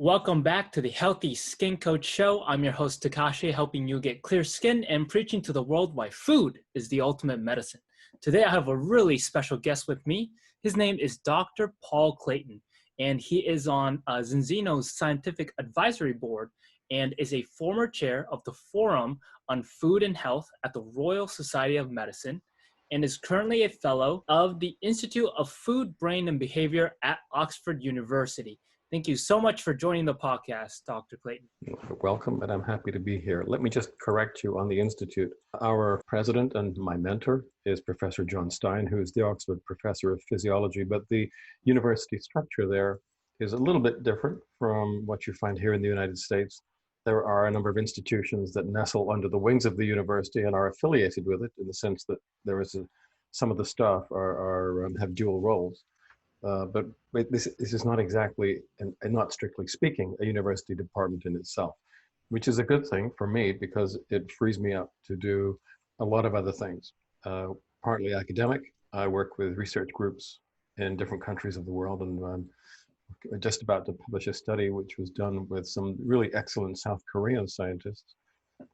Welcome back to the Healthy Skin Coach Show. I'm your host, Takashi, helping you get clear skin and preaching to the world why food is the ultimate medicine. Today, I have a really special guest with me. His name is Dr. Paul Clayton, and he is on Zinzino's Scientific Advisory Board and is a former chair of the Forum on Food and Health at the Royal Society of Medicine, and is currently a fellow of the Institute of Food, Brain, and Behavior at Oxford University. Thank you so much for joining the podcast, Dr. Clayton. You're welcome, and I'm happy to be here. Let me just correct you on the Institute. Our president and my mentor is Professor John Stein, who is the Oxford Professor of Physiology, but the university structure there is a little bit different from what you find here in the United States. There are a number of institutions that nestle under the wings of the university and are affiliated with it in the sense that there is some of the staff have dual roles. But this is not exactly, and not strictly speaking, a university department in itself, which is a good thing for me because it frees me up to do a lot of other things. Partly academic. I work with research groups in different countries of the world, and I'm just about to publish a study which was done with some really excellent South Korean scientists.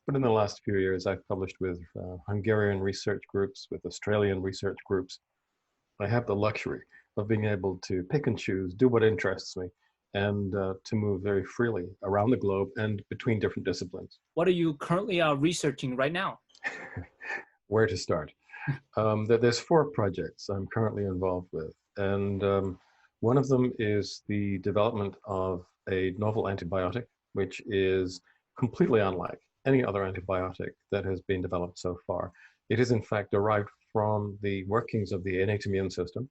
But in the last few years, I've published with Hungarian research groups, with Australian research groups. I have the luxury of being able to pick and choose, do what interests me, and to move very freely around the globe and between different disciplines. What are you currently researching right now? Where to start? There's 4 projects I'm currently involved with, and one of them is the development of a novel antibiotic, which is completely unlike any other antibiotic that has been developed so far. It is in fact derived from the workings of the innate immune system.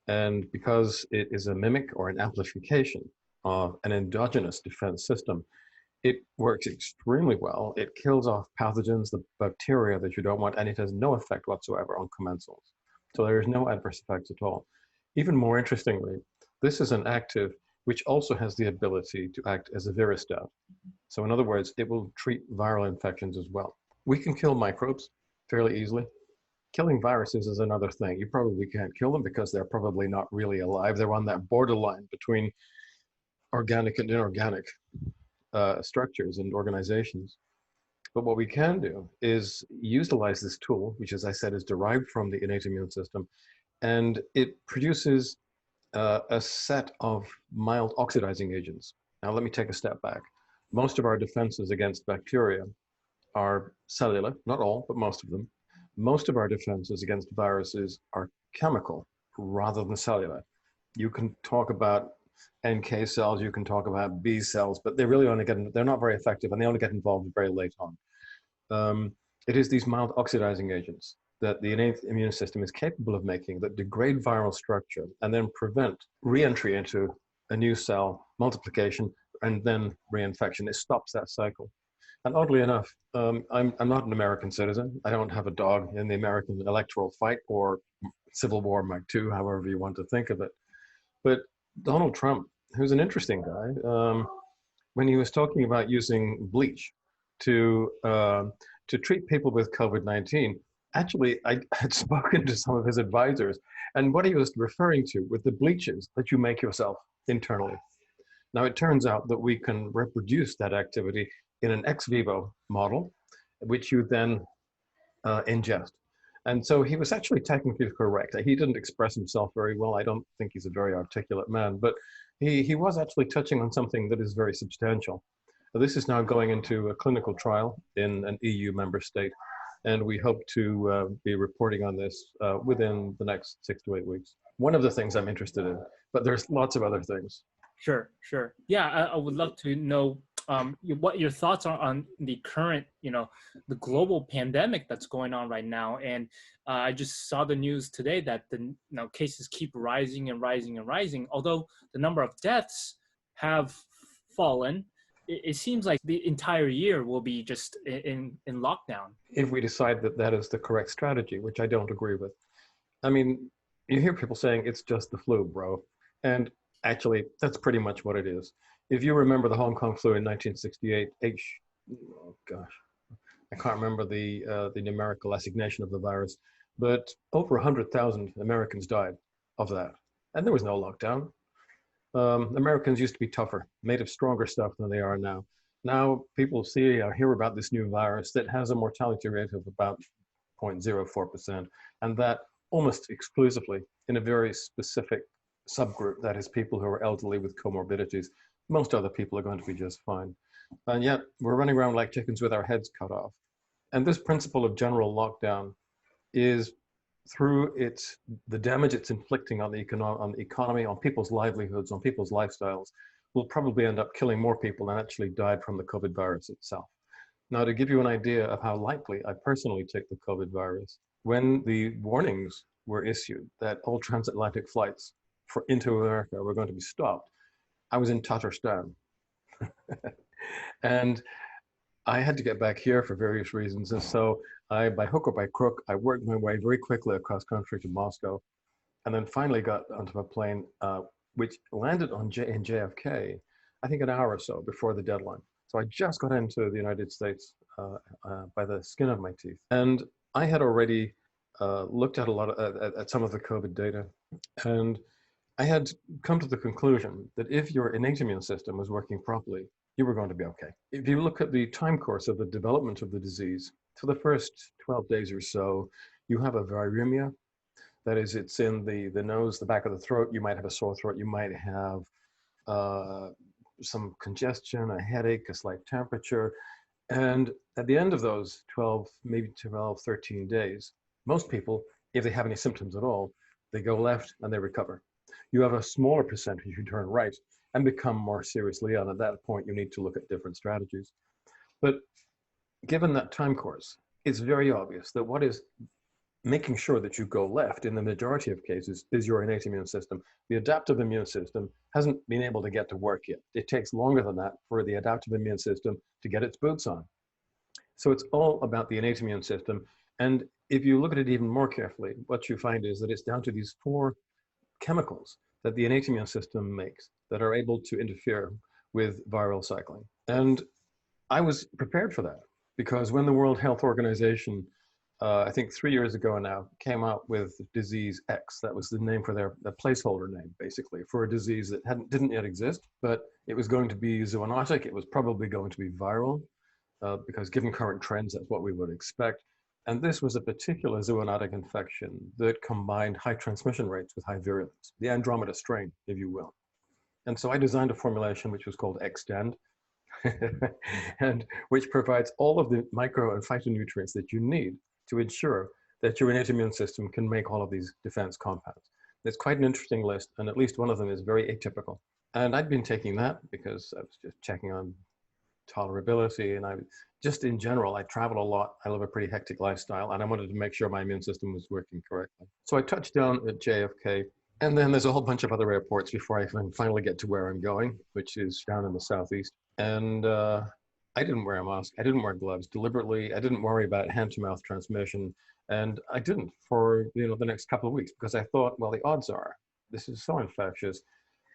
And because it is a mimic or an amplification of an endogenous defense system, it works extremely well. It kills off pathogens, the bacteria that you don't want, and it has no effect whatsoever on commensals. So there is no adverse effects at all. Even more interestingly, this is an active which also has the ability to act as a viristat. So in other words, it will treat viral infections as well. We can kill microbes fairly easily. Killing viruses is another thing. You probably can't kill them because they're probably not really alive. They're on that borderline between organic and inorganic structures and organizations. But what we can do is utilize this tool, which, as I said, is derived from the innate immune system, and it produces a set of mild oxidizing agents. Now, let me take a step back. Most of our defenses against bacteria are cellular, not all, but most of them. Most of our defenses against viruses are chemical rather than cellular. You can talk about NK cells, you can talk about B cells, but they really they're not very effective and they only get involved very late on. It is these mild oxidizing agents that the innate immune system is capable of making that degrade viral structure and then prevent re-entry into a new cell, multiplication, and then reinfection. It stops that cycle. And oddly enough, I'm not an American citizen. I don't have a dog in the American electoral fight or Civil War Mark II, however you want to think of it. But Donald Trump, who's an interesting guy, when he was talking about using bleach to treat people with COVID-19, actually, I had spoken to some of his advisors, and what he was referring to with the bleaches that you make yourself internally. Now, it turns out that we can reproduce that activity in an ex vivo model, which you then ingest. And so he was actually technically correct. He didn't express himself very well. I don't think he's a very articulate man, but he was actually touching on something that is very substantial. This is now going into a clinical trial in an EU member state, and we hope to be reporting on this within the next 6 to 8 weeks. One of the things I'm interested in, but there's lots of other things. Sure. Yeah, I would love to know what your thoughts are on the current, the global pandemic that's going on right now. And I just saw the news today that the cases keep rising and rising and rising. Although the number of deaths have fallen, it seems like the entire year will be just in lockdown. If we decide that that is the correct strategy, which I don't agree with. I mean, you hear people saying it's just the flu, bro. And actually, that's pretty much what it is. If you remember the Hong Kong flu in 1968, oh gosh, I can't remember the numerical assignation of the virus, but over 100,000 Americans died of that. And there was no lockdown. Americans used to be tougher, made of stronger stuff than they are now. Now people see or hear about this new virus that has a mortality rate of about 0.04%, and that almost exclusively in a very specific subgroup, that is people who are elderly with comorbidities. Most other people are going to be just fine. And yet we're running around like chickens with our heads cut off. And this principle of general lockdown is, through the damage it's inflicting on the economy, on people's livelihoods, on people's lifestyles, will probably end up killing more people than actually died from the COVID virus itself. Now, to give you an idea of how likely I personally take the COVID virus, when the warnings were issued that all transatlantic flights into America were going to be stopped, I was in Tatarstan. And I had to get back here for various reasons. And so by hook or by crook, I worked my way very quickly across country to Moscow, and then finally got onto a plane which landed in JFK, I think an hour or so before the deadline. So I just got into the United States by the skin of my teeth. And I had already looked at at some of the COVID data, and I had come to the conclusion that if your innate immune system was working properly, you were going to be okay. If you look at the time course of the development of the disease, for the first 12 days or so, you have a viremia. That is, it's in the nose, the back of the throat. You might have a sore throat. You might have some congestion, a headache, a slight temperature. And at the end of those 12, maybe 12, 13 days, most people, if they have any symptoms at all, they go left and they recover. You have a smaller percentage who turn right and become more seriously ill. At that point, you need to look at different strategies. But given that time course, it's very obvious that what is making sure that you go left in the majority of cases is your innate immune system. The adaptive immune system hasn't been able to get to work yet. It takes longer than that for the adaptive immune system to get its boots on. So it's all about the innate immune system. And if you look at it even more carefully, what you find is that it's down to these 4 chemicals that the innate immune system makes that are able to interfere with viral cycling. And I was prepared for that, because when the World Health Organization, I think 3 years ago now, came out with disease X, that was the name for their placeholder name, basically, for a disease that didn't yet exist, but it was going to be zoonotic. It was probably going to be viral, because given current trends, that's what we would expect. And this was a particular zoonotic infection that combined high transmission rates with high virulence, the Andromeda strain, if you will. And so I designed a formulation which was called Extend, and which provides all of the micro and phytonutrients that you need to ensure that your innate immune system can make all of these defense compounds. It's quite an interesting list, and at least one of them is very atypical. And I'd been taking that because I was just checking on tolerability, and just in general, I travel a lot. I live a pretty hectic lifestyle, and I wanted to make sure my immune system was working correctly. So I touched down at JFK, and then there's a whole bunch of other airports before I can finally get to where I'm going, which is down in the southeast. And I didn't wear a mask. I didn't wear gloves deliberately. I didn't worry about hand-to-mouth transmission, and I didn't for the next couple of weeks, because I thought, well, the odds are this is so infectious.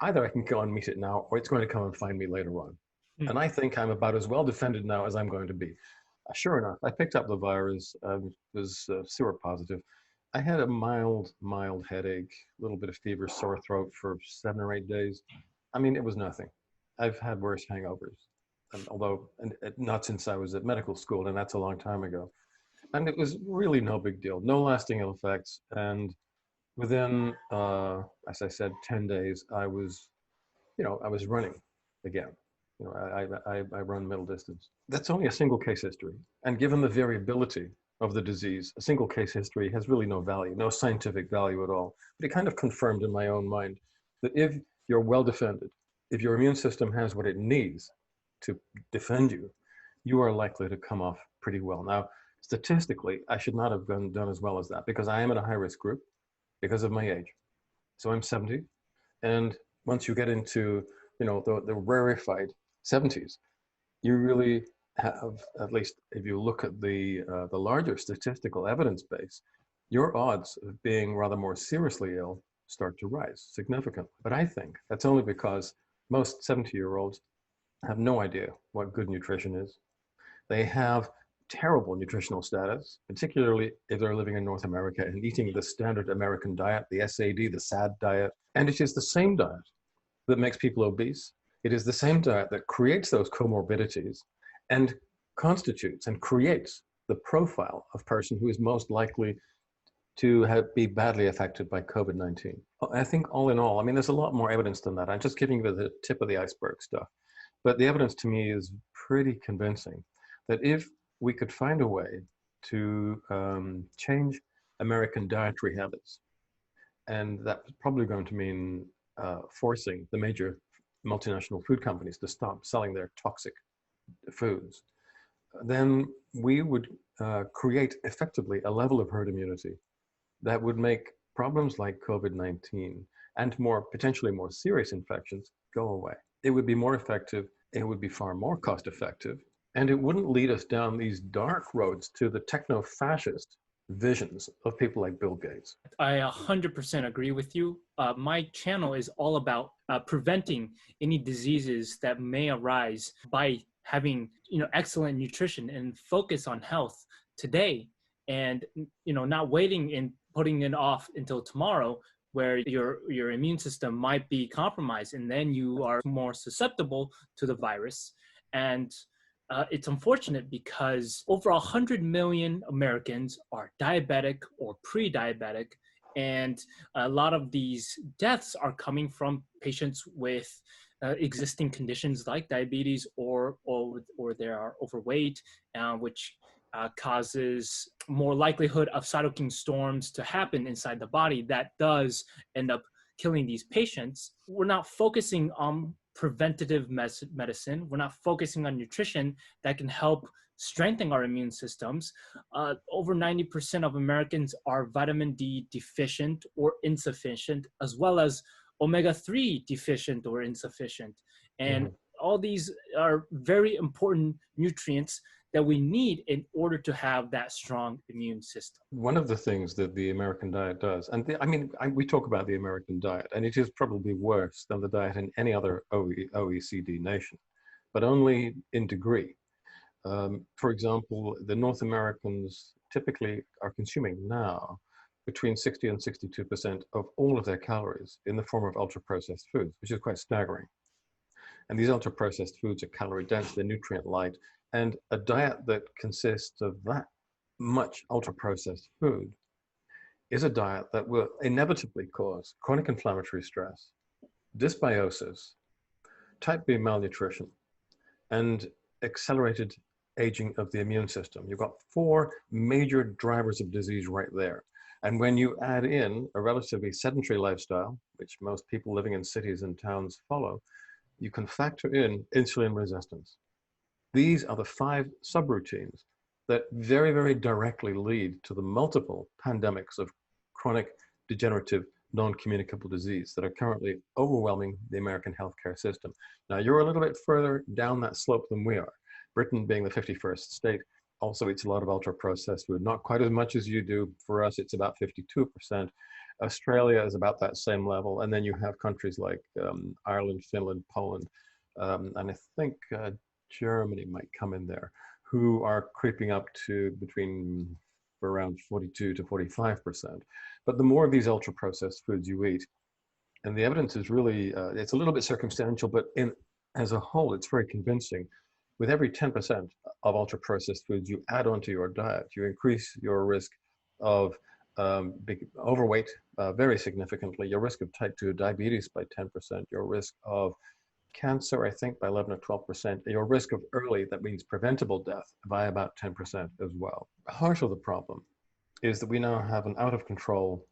Either I can go and meet it now, or it's going to come and find me later on. And I think I'm about as well defended now as I'm going to be. Sure enough, I picked up the virus. I was seropositive. I had a mild headache, a little bit of fever, sore throat for 7 or 8 days. I mean, it was nothing. I've had worse hangovers, although not since I was at medical school, and that's a long time ago. And it was really no big deal, no lasting ill effects. And within, as I said, 10 days, I was running again. I run middle distance. That's only a single case history. And given the variability of the disease, a single case history has really no value, no scientific value at all. But it kind of confirmed in my own mind that if you're well defended, if your immune system has what it needs to defend you, you are likely to come off pretty well. Now, statistically, I should not have done as well as that, because I am in a high-risk group because of my age. So I'm 70. And once you get into the rarefied 70s, you really have, at least if you look at the larger statistical evidence base, your odds of being rather more seriously ill start to rise significantly. But I think that's only because most 70-year-olds have no idea what good nutrition is. They have terrible nutritional status, particularly if they're living in North America and eating the standard American diet, the SAD, the SAD diet. And it is the same diet that makes people obese. It is the same diet that creates those comorbidities and constitutes and creates the profile of person who is most likely to be badly affected by COVID-19. I think all in all, I mean, there's a lot more evidence than that. I'm just giving you the tip of the iceberg stuff. But the evidence to me is pretty convincing that if we could find a way to change American dietary habits, and that's probably going to mean forcing the major multinational food companies to stop selling their toxic foods, then we would create effectively a level of herd immunity that would make problems like COVID-19 and potentially more serious infections go away. It would be more effective, it would be far more cost effective, and it wouldn't lead us down these dark roads to the techno-fascist visions of people like Bill Gates. I 100% agree with you. My channel is all about preventing any diseases that may arise by having, excellent nutrition and focus on health today, and not waiting and putting it off until tomorrow, where your immune system might be compromised, and then you are more susceptible to the virus. And it's unfortunate because over 100 million Americans are diabetic or pre-diabetic, and a lot of these deaths are coming from patients with existing conditions like diabetes or they are overweight, which causes more likelihood of cytokine storms to happen inside the body that does end up killing these patients. We're not focusing on preventative medicine. We're not focusing on nutrition that can help strengthen our immune systems. Over 90% of Americans are vitamin D deficient or insufficient, as well as omega-3 deficient or insufficient. And all these are very important nutrients that we need in order to have that strong immune system. One of the things that the American diet does, and we talk about the American diet, and it is probably worse than the diet in any other OECD nation, but only in degree. For example, the North Americans typically are consuming now between 60 and 62% of all of their calories in the form of ultra-processed foods, which is quite staggering. And these ultra-processed foods are calorie dense, they're nutrient light, and a diet that consists of that much ultra-processed food is a diet that will inevitably cause chronic inflammatory stress, dysbiosis, type B malnutrition, and accelerated aging of the immune system. You've got 4 major drivers of disease right there. And when you add in a relatively sedentary lifestyle, which most people living in cities and towns follow, you can factor in insulin resistance. These are the 5 subroutines that very, very directly lead to the multiple pandemics of chronic degenerative non-communicable disease that are currently overwhelming the American healthcare system. Now, you're a little bit further down that slope than we are. Britain, being the 51st state, also eats a lot of ultra-processed food, not quite as much as you do. For us, it's about 52%. Australia is about that same level. And then you have countries like Ireland, Finland, Poland, and I think Germany might come in there, who are creeping up to between around 42 to 45%. But the more of these ultra-processed foods you eat, and the evidence is really, it's a little bit circumstantial, but as a whole, it's very convincing. With every 10% of ultra-processed foods you add onto your diet, you increase your risk of overweight very significantly, your risk of type 2 diabetes by 10%, your risk of cancer, I think, by 11 or 12%, your risk of early, that means preventable death, by about 10% as well. Part of the problem is that we now have an out-of-control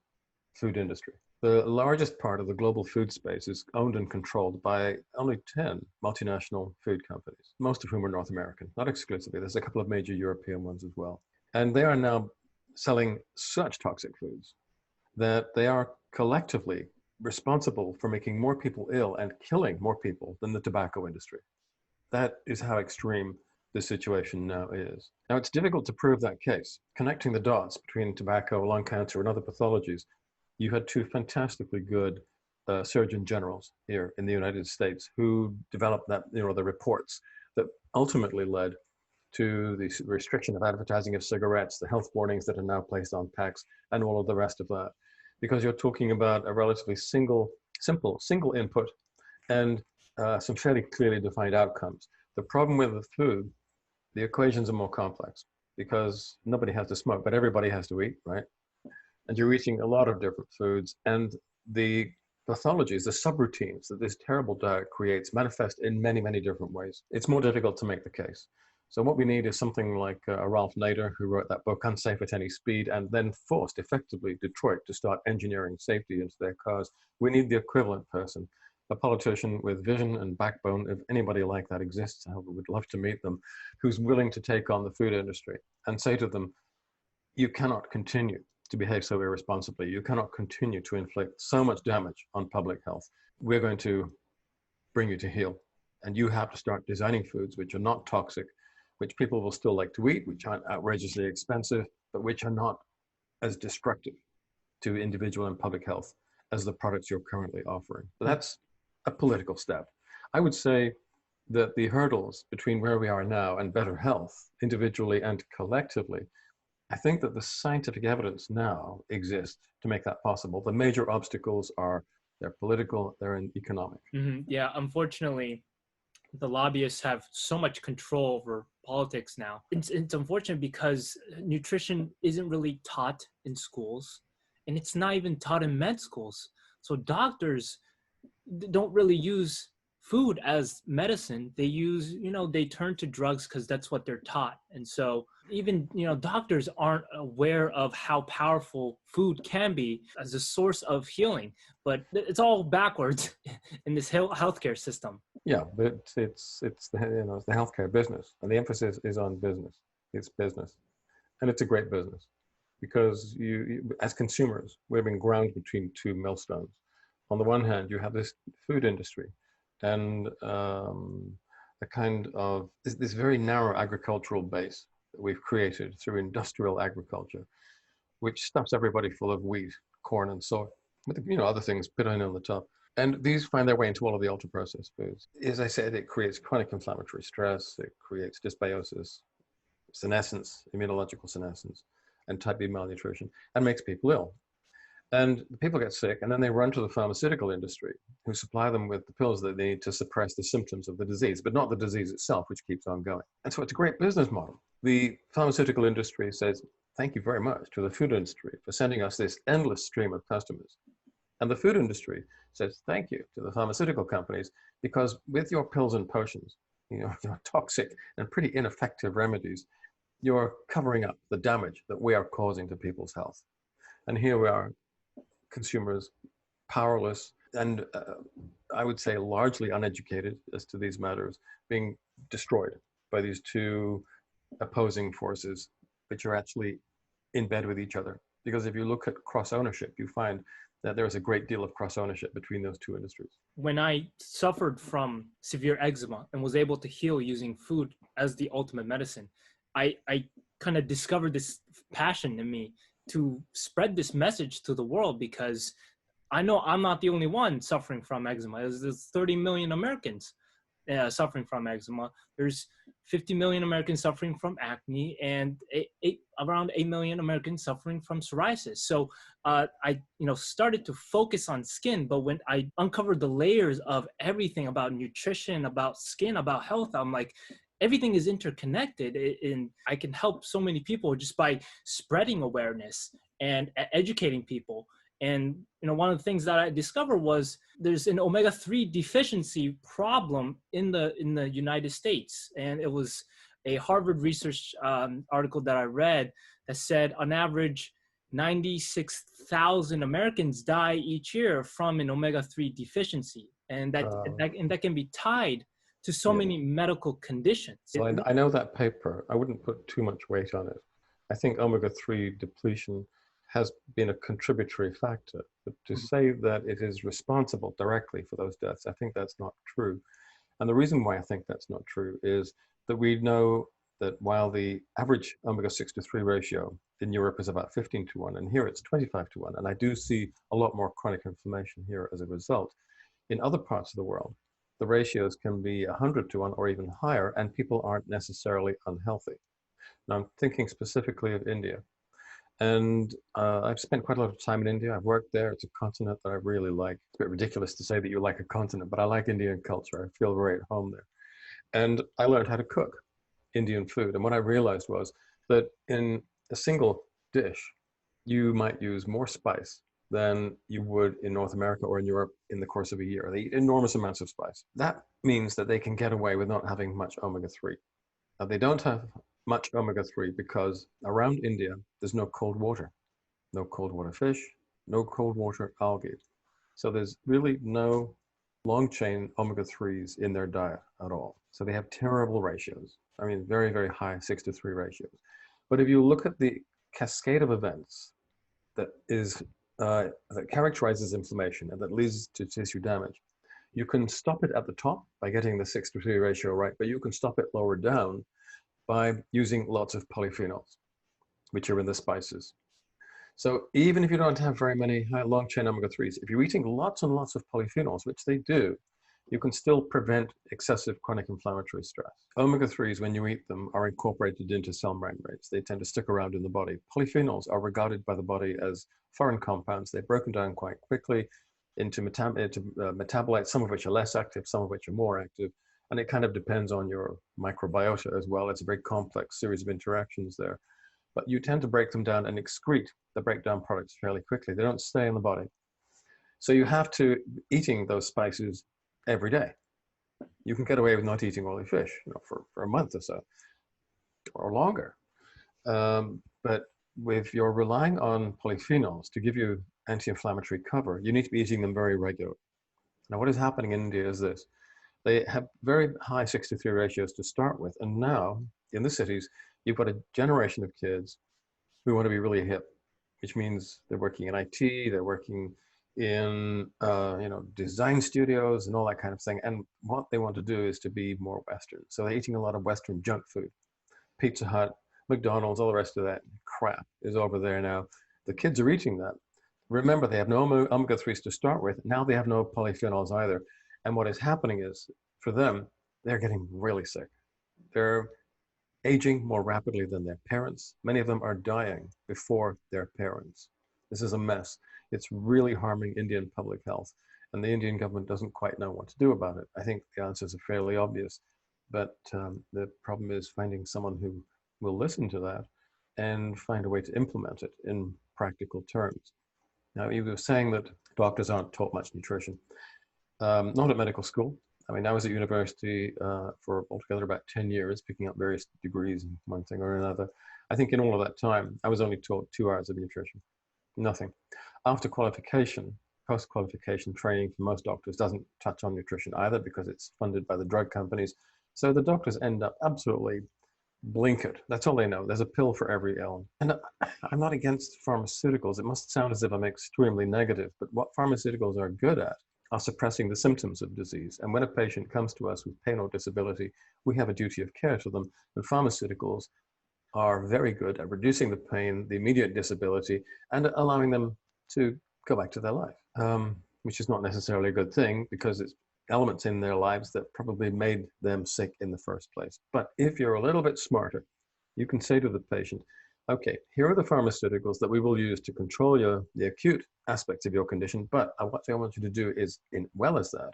food industry. The largest part of the global food space is owned and controlled by only 10 multinational food companies, most of whom are North American, not exclusively. There's a couple of major European ones as well. And they are now selling such toxic foods that they are collectively responsible for making more people ill and killing more people than the tobacco industry. That is how extreme the situation now is. Now, it's difficult to prove that case. Connecting the dots between tobacco, lung cancer, and other pathologies, you had 2 fantastically good surgeon generals here in the United States who developed that, the reports that ultimately led to the restriction of advertising of cigarettes, the health warnings that are now placed on packs, and all of the rest of that. Because you're talking about a relatively simple input and some fairly clearly defined outcomes. The problem with the food, the equations are more complex because nobody has to smoke, but everybody has to eat, right? And you're eating a lot of different foods, and the pathologies, the subroutines that this terrible diet creates manifest in many, many different ways. It's more difficult to make the case. So what we need is something like Ralph Nader, who wrote that book, Unsafe at Any Speed, and then forced effectively Detroit to start engineering safety into their cars. We need the equivalent person, a politician with vision and backbone. If anybody like that exists, I would love to meet them, who's willing to take on the food industry and say to them, you cannot continue to behave so irresponsibly. You cannot continue to inflict so much damage on public health. We're going to bring you to heel. And you have to start designing foods which are not toxic, which people will still like to eat, which aren't outrageously expensive, but which are not as destructive to individual and public health as the products you're currently offering. But that's a political step. I would say that the hurdles between where we are now and better health, individually and collectively, I think that the scientific evidence now exists to make that possible. The major obstacles are they're political, they're economic. Yeah, unfortunately, the lobbyists have so much control over politics now. It's unfortunate because nutrition isn't really taught in schools, and it's not even taught in med schools. So doctors don't really use food as medicine. They use, they turn to drugs because that's what they're taught. And so even, doctors aren't aware of how powerful food can be as a source of healing, but it's all backwards in this healthcare system. Yeah, but it's the healthcare business, and the emphasis is on business. It's business, and it's a great business because you as consumers, we're being ground between two millstones. On the one hand, you have this food industry, and a kind of this very narrow agricultural base that we've created through industrial agriculture, which stuffs everybody full of wheat, corn, and soy, with other things put in on the top. And these find their way into all of the ultra-processed foods. As I said, it creates chronic inflammatory stress, it creates dysbiosis, senescence, immunological senescence, and type B malnutrition, and makes people ill. And people get sick, and then they run to the pharmaceutical industry, who supply them with the pills that they need to suppress the symptoms of the disease, but not the disease itself, which keeps on going. And so it's a great business model. The pharmaceutical industry says, thank you very much to the food industry for sending us this endless stream of customers. And the food industry says thank you to the pharmaceutical companies, because with your pills and potions, your toxic and pretty ineffective remedies, you're covering up the damage that we are causing to people's health. And here we are, consumers, powerless, and I would say largely uneducated as to these matters, being destroyed by these two opposing forces, which are actually in bed with each other. Because if you look at cross-ownership, you find that there is a great deal of cross-ownership between those two industries. When I suffered from severe eczema and was able to heal using food as the ultimate medicine, I kind of discovered this passion in me to spread this message to the world, because I know I'm not the only one suffering from eczema. There's 30 million Americans suffering from eczema. There's 50 million Americans suffering from acne, and around 8 million Americans suffering from psoriasis. So I started to focus on skin, but when I uncovered the layers of everything about nutrition, about skin, about health, I'm like, everything is interconnected, and I can help so many people just by spreading awareness and educating people. And one of the things that I discovered was there's an omega-3 deficiency problem in the United States, and it was a Harvard research article that I read that said on average 96,000 Americans die each year from an omega-3 deficiency, and that can be tied to so many medical conditions. So I know that paper. I wouldn't put too much weight on it. I think omega-3 depletion has been a contributory factor, but to say that it is responsible directly for those deaths, I think that's not true. And the reason why I think that's not true is that we know that while the average omega-6 to 3 ratio in Europe is about 15 to 1, and here it's 25 to 1, and I do see a lot more chronic inflammation here as a result. In other parts of the world, the ratios can be 100 to 1 or even higher, and people aren't necessarily unhealthy. Now, I'm thinking specifically of India. And I've spent quite a lot of time in India. I've worked there. It's a continent that I really like. It's a bit ridiculous to say that you like a continent, but I like Indian culture. I feel very at home there. And I learned how to cook Indian food. And what I realized was that in a single dish, you might use more spice than you would in North America or in Europe in the course of a year. They eat enormous amounts of spice. That means that they can get away with not having much omega-3. Now, they don't have much omega-3 because around India, there's no cold water fish, no cold water algae. So there's really no long chain omega-3s in their diet at all. So they have terrible ratios. I mean, very, very high 6-to-3 ratios. But if you look at the cascade of events that characterizes inflammation and that leads to tissue damage, you can stop it at the top by getting the 6-to-3 ratio right, but you can stop it lower down by using lots of polyphenols, which are in the spices. So even if you don't have very many long chain omega-3s, if you're eating lots and lots of polyphenols, which they do, you can still prevent excessive chronic inflammatory stress. Omega-3s, when you eat them, are incorporated into cell membranes. They tend to stick around in the body. Polyphenols are regarded by the body as foreign compounds. They're broken down quite quickly into metabolites, some of which are less active, some of which are more active. And it kind of depends on your microbiota as well. It's a very complex series of interactions there. But you tend to break them down and excrete the breakdown products fairly quickly. They don't stay in the body. So you have to eating those spices every day. You can get away with not eating oily fish, for a month or so, or longer. But if you're relying on polyphenols to give you anti-inflammatory cover, you need to be eating them very regularly. Now, what is happening in India is this. They have very high 6-to-3 ratios to start with. And now, in the cities, you've got a generation of kids who want to be really hip, which means they're working in IT, they're working in design studios and all that kind of thing. And what they want to do is to be more Western. So they're eating a lot of Western junk food. Pizza Hut, McDonald's, all the rest of that crap is over there now. The kids are eating that. Remember, they have no omega-3s to start with. Now they have no polyphenols either. And what is happening is, for them, they're getting really sick. They're aging more rapidly than their parents. Many of them are dying before their parents. This is a mess. It's really harming Indian public health. And the Indian government doesn't quite know what to do about it. I think the answers are fairly obvious. But the problem is finding someone who will listen to that and find a way to implement it in practical terms. Now, you were saying that doctors aren't taught much nutrition. Not at medical school. I mean, I was at university for altogether about 10 years, picking up various degrees in one thing or another. I think in all of that time, I was only taught 2 hours of nutrition, nothing. After qualification, post-qualification training for most doctors doesn't touch on nutrition either because it's funded by the drug companies. So the doctors end up absolutely blinkered. That's all they know. There's a pill for every ailment. And I'm not against pharmaceuticals. It must sound as if I'm extremely negative, but what pharmaceuticals are good at are suppressing the symptoms of disease. And when a patient comes to us with pain or disability, we have a duty of care to them. And pharmaceuticals are very good at reducing the pain, the immediate disability, and allowing them to go back to their life, which is not necessarily a good thing because it's elements in their lives that probably made them sick in the first place. But if you're a little bit smarter, you can say to the patient, okay, here are the pharmaceuticals that we will use to control the acute aspects of your condition, but what I want you to do is, as well as that,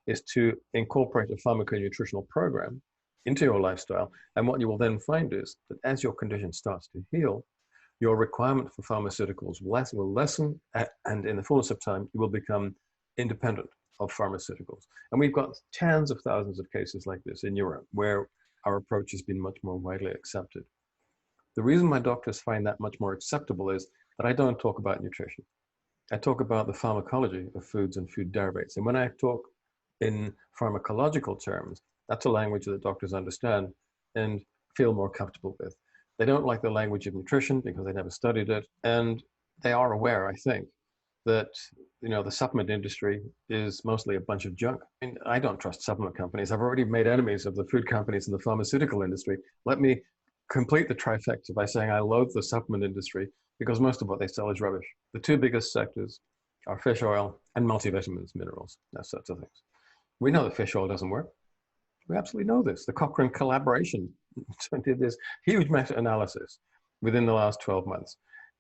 is to incorporate a pharmaconutritional program into your lifestyle. And what you will then find is that as your condition starts to heal, your requirement for pharmaceuticals will lessen, and in the fullness of time, you will become independent of pharmaceuticals. And we've got tens of thousands of cases like this in Europe, where our approach has been much more widely accepted. The reason my doctors find that much more acceptable is that I don't talk about nutrition. I talk about the pharmacology of foods and food derivatives. And when I talk in pharmacological terms, that's a language that doctors understand and feel more comfortable with. They don't like the language of nutrition because they never studied it. And they are aware, I think, that the supplement industry is mostly a bunch of junk. I mean, I don't trust supplement companies. I've already made enemies of the food companies and the pharmaceutical industry. Let me complete the trifecta by saying I loathe the supplement industry because most of what they sell is rubbish. The 2 biggest sectors are fish oil and multivitamins, minerals, those sorts of things. We know that fish oil doesn't work. We absolutely know this. The Cochrane collaboration did this huge meta-analysis within the last 12 months.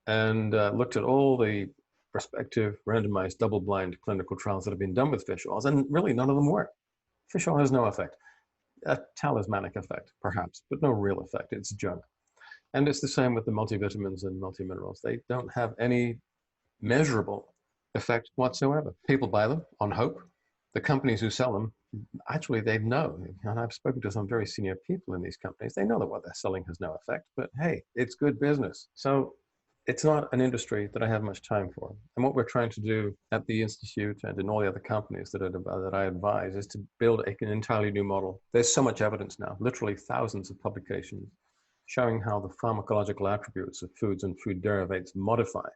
and looked at all the prospective randomized double-blind clinical trials that have been done with fish oils, and really none of them work. Fish oil has no effect. A talismanic effect, perhaps, but no real effect. It's junk. And it's the same with the multivitamins and multiminerals. They don't have any measurable effect whatsoever. People buy them on hope. The companies who sell them, actually, they know, and I've spoken to some very senior people in these companies, they know that what they're selling has no effect, but hey, it's good business. So it's not an industry that I have much time for. And what we're trying to do at the Institute and in all the other companies that I advise is to build an entirely new model. There's so much evidence now, literally thousands of publications, showing how the pharmacological attributes of foods and food derivatives modify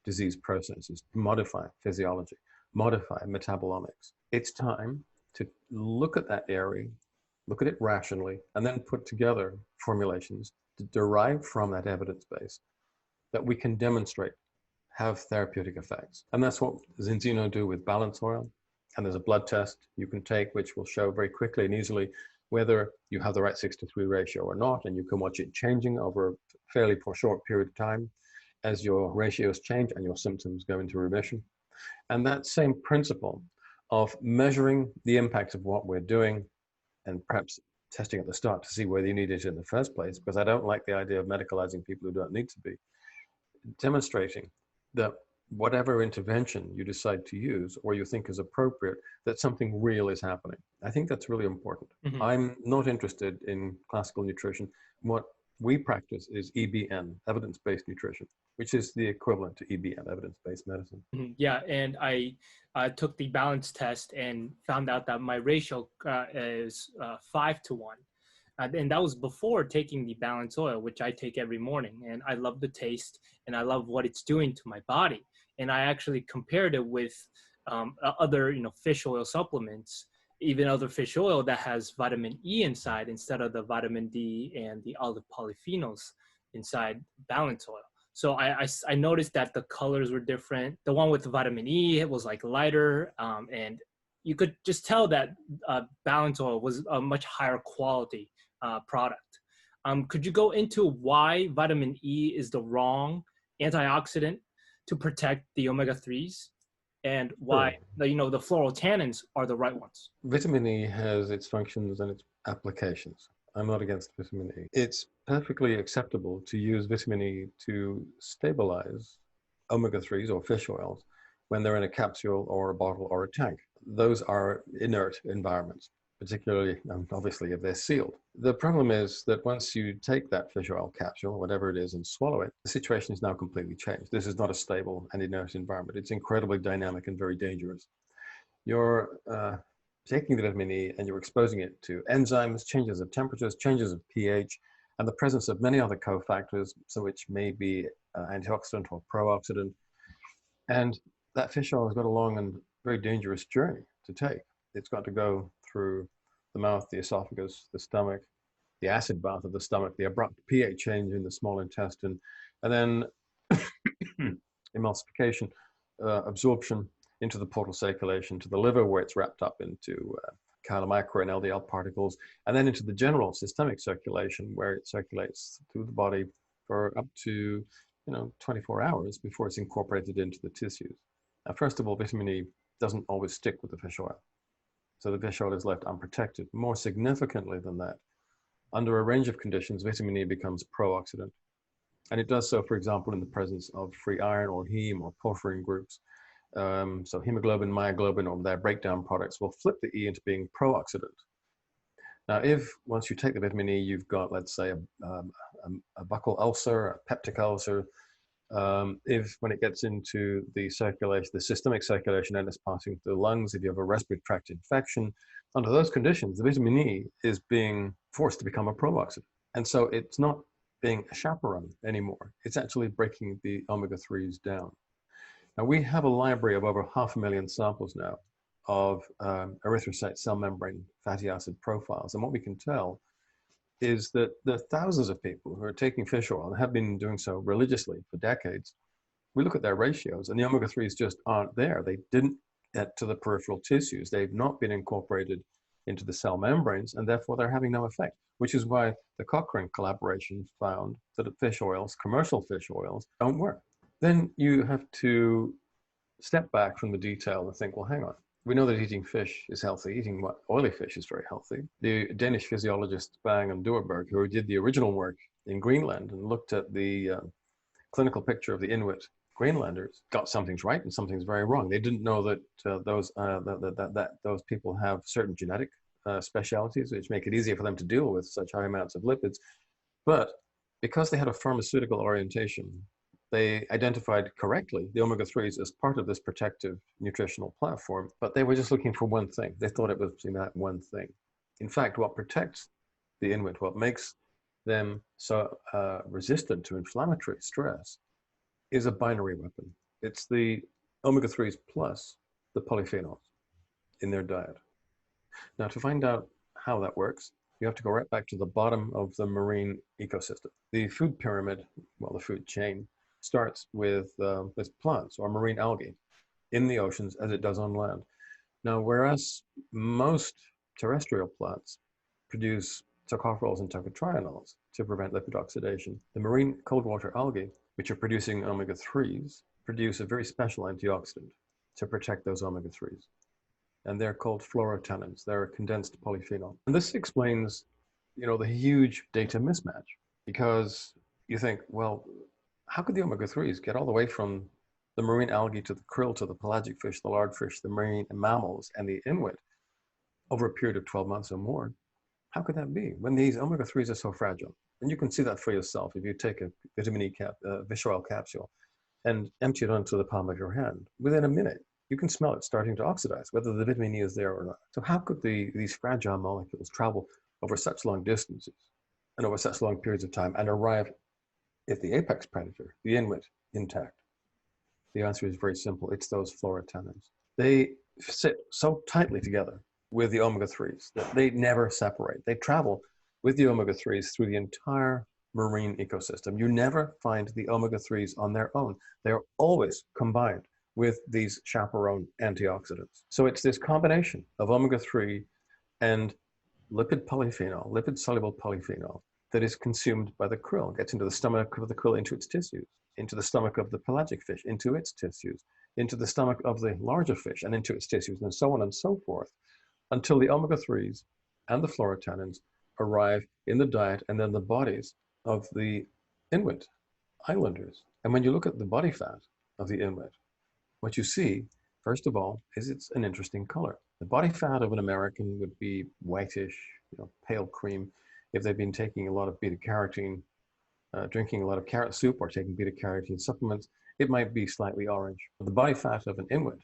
disease processes, modify physiology, modify metabolomics. It's time to look at that area, look at it rationally, and then put together formulations to derive from that evidence base that we can demonstrate have therapeutic effects. And that's what Zinzino do with balance oil. And there's a blood test you can take, which will show very quickly and easily whether you have the right 6:3 ratio or not. And you can watch it changing over a fairly short period of time as your ratios change and your symptoms go into remission. And that same principle of measuring the impact of what we're doing and perhaps testing at the start to see whether you need it in the first place, because I don't like the idea of medicalizing people who don't need to be, demonstrating that whatever intervention you decide to use or you think is appropriate, that something real is happening. I think that's really important. Mm-hmm. I'm not interested in classical nutrition. What we practice is EBN, evidence-based nutrition, which is the equivalent to EBM, evidence-based medicine. Mm-hmm. Yeah, and I took the balance test and found out that my ratio is 5-1. And that was before taking the balance oil, which I take every morning. And I love the taste and I love what it's doing to my body. And I actually compared it with other, fish oil supplements, even other fish oil that has vitamin E inside instead of the vitamin D and the olive polyphenols inside balance oil. So I noticed that the colors were different. The one with the vitamin E, it was like lighter, and you could just tell that balance oil was a much higher quality product. Could you go into why vitamin E is the wrong antioxidant to protect the omega-3s? And why the floral tannins are the right ones? Vitamin E has its functions and its applications. I'm not against vitamin E. It's perfectly acceptable to use vitamin E to stabilize omega-3s or fish oils when they're in a capsule or a bottle or a tank. Those are inert environments, particularly, obviously, if they're sealed. The problem is that once you take that fish oil capsule, whatever it is, and swallow it, the situation is now completely changed. This is not a stable and inert environment. It's incredibly dynamic and very dangerous. You're taking the vitamin E and you're exposing it to enzymes, changes of temperatures, changes of pH, and the presence of many other cofactors, so which may be antioxidant or pro-oxidant. And that fish oil has got a long and very dangerous journey to take. It's got to go through the mouth, the esophagus, the stomach, the acid bath of the stomach, the abrupt pH change in the small intestine, and then emulsification, absorption into the portal circulation, to the liver where it's wrapped up into chylomicron and LDL particles, and then into the general systemic circulation where it circulates through the body for up to 24 hours before it's incorporated into the tissues. Now, first of all, vitamin E doesn't always stick with the fish oil. So the fish oil is left unprotected. More significantly than that, under a range of conditions, vitamin E becomes pro-oxidant. And it does so, for example, in the presence of free iron or heme or porphyrin groups. So hemoglobin, myoglobin, or their breakdown products will flip the E into being pro-oxidant. Now, if once you take the vitamin E, you've got, let's say, a buccal ulcer, a peptic ulcer, if when it gets into the circulation, the systemic circulation, and it's passing through the lungs, if you have a respiratory tract infection, under those conditions, the vitamin E is being forced to become a pro-oxidant. And so it's not being a chaperone anymore. It's actually breaking the omega-3s down. Now, we have a library of over 500,000 samples now of erythrocyte cell membrane fatty acid profiles. And what we can tell is that there are thousands of people who are taking fish oil and have been doing so religiously for decades. We look at their ratios and the omega-3s just aren't there. They didn't get to the peripheral tissues. They've not been incorporated into the cell membranes, and therefore they're having no effect, which is why the Cochrane collaboration found that fish oils, commercial fish oils, don't work. Then you have to step back from the detail and think, well, hang on. We know that eating fish is healthy. Eating oily fish is very healthy. The Danish physiologist Bang and Duerberg, who did the original work in Greenland and looked at the clinical picture of the Inuit Greenlanders, got some things right and some things very wrong. They didn't know that those people have certain genetic specialities, which make it easier for them to deal with such high amounts of lipids. But because they had a pharmaceutical orientation, they identified correctly the omega-3s as part of this protective nutritional platform, but they were just looking for one thing. They thought it was that one thing. In fact, what protects the Inuit, what makes them so resistant to inflammatory stress, is a binary weapon. It's the omega-3s plus the polyphenols in their diet. Now, to find out how that works, you have to go right back to the bottom of the marine ecosystem. The food pyramid, well, the food chain, starts with plants or marine algae in the oceans as it does on land. Now, whereas most terrestrial plants produce tocopherols and tocotrienols to prevent lipid oxidation, the marine cold water algae, which are producing omega-3s, produce a very special antioxidant to protect those omega-3s. And they're called fluorotannins. They're a condensed polyphenol. And this explains, the huge data mismatch, because you think, well, how could the omega-3s get all the way from the marine algae to the krill, to the pelagic fish, the lardfish, the marine mammals, and the Inuit over a period of 12 months or more? How could that be when these omega-3s are so fragile? And you can see that for yourself if you take a vitamin E fish oil capsule and empty it onto the palm of your hand. Within a minute, you can smell it starting to oxidize, whether the vitamin E is there or not. So how could these fragile molecules travel over such long distances and over such long periods of time and arrive at the apex predator, the Inuit, intact? The answer is very simple. It's those fluorotannins. They sit so tightly together with the omega-3s that they never separate. They travel with the omega-3s through the entire marine ecosystem. You never find the omega-3s on their own. They're always combined with these chaperone antioxidants. So it's this combination of omega-3 and lipid polyphenol, lipid soluble polyphenol, that is consumed by the krill, gets into the stomach of the krill, into its tissues, into the stomach of the pelagic fish, into its tissues, into the stomach of the larger fish, and into its tissues, and so on and so forth, until the omega-3s and the fluorotannins arrive in the diet and then the bodies of the Inuit islanders. And when you look at the body fat of the Inuit, what you see, first of all, is it's an interesting color. The body fat of an American would be whitish, pale cream. If they've been taking a lot of beta-carotene, drinking a lot of carrot soup or taking beta-carotene supplements, it might be slightly orange. But the body fat of an Inuit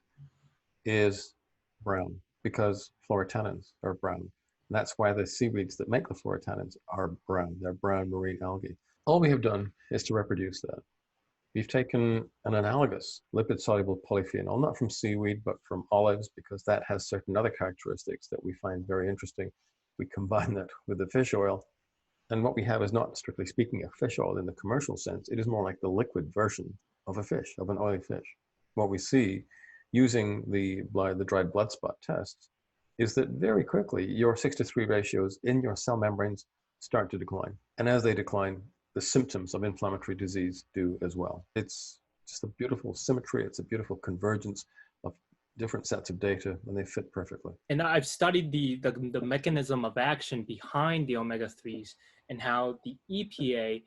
is brown because fluorotannins are brown. And that's why the seaweeds that make the fluorotannins are brown. They're brown marine algae. All we have done is to reproduce that. We've taken an analogous lipid-soluble polyphenol, not from seaweed, but from olives, because that has certain other characteristics that we find very interesting. We combine that with the fish oil. And what we have is not, strictly speaking, a fish oil in the commercial sense. It is more like the liquid version of a fish, of an oily fish. What we see using the dried blood spot tests is that very quickly your 6:3 ratios in your cell membranes start to decline. And as they decline, the symptoms of inflammatory disease do as well. It's just a beautiful symmetry. It's a beautiful convergence of different sets of data, and they fit perfectly. And I've studied the mechanism of action behind the omega-3s and how the EPA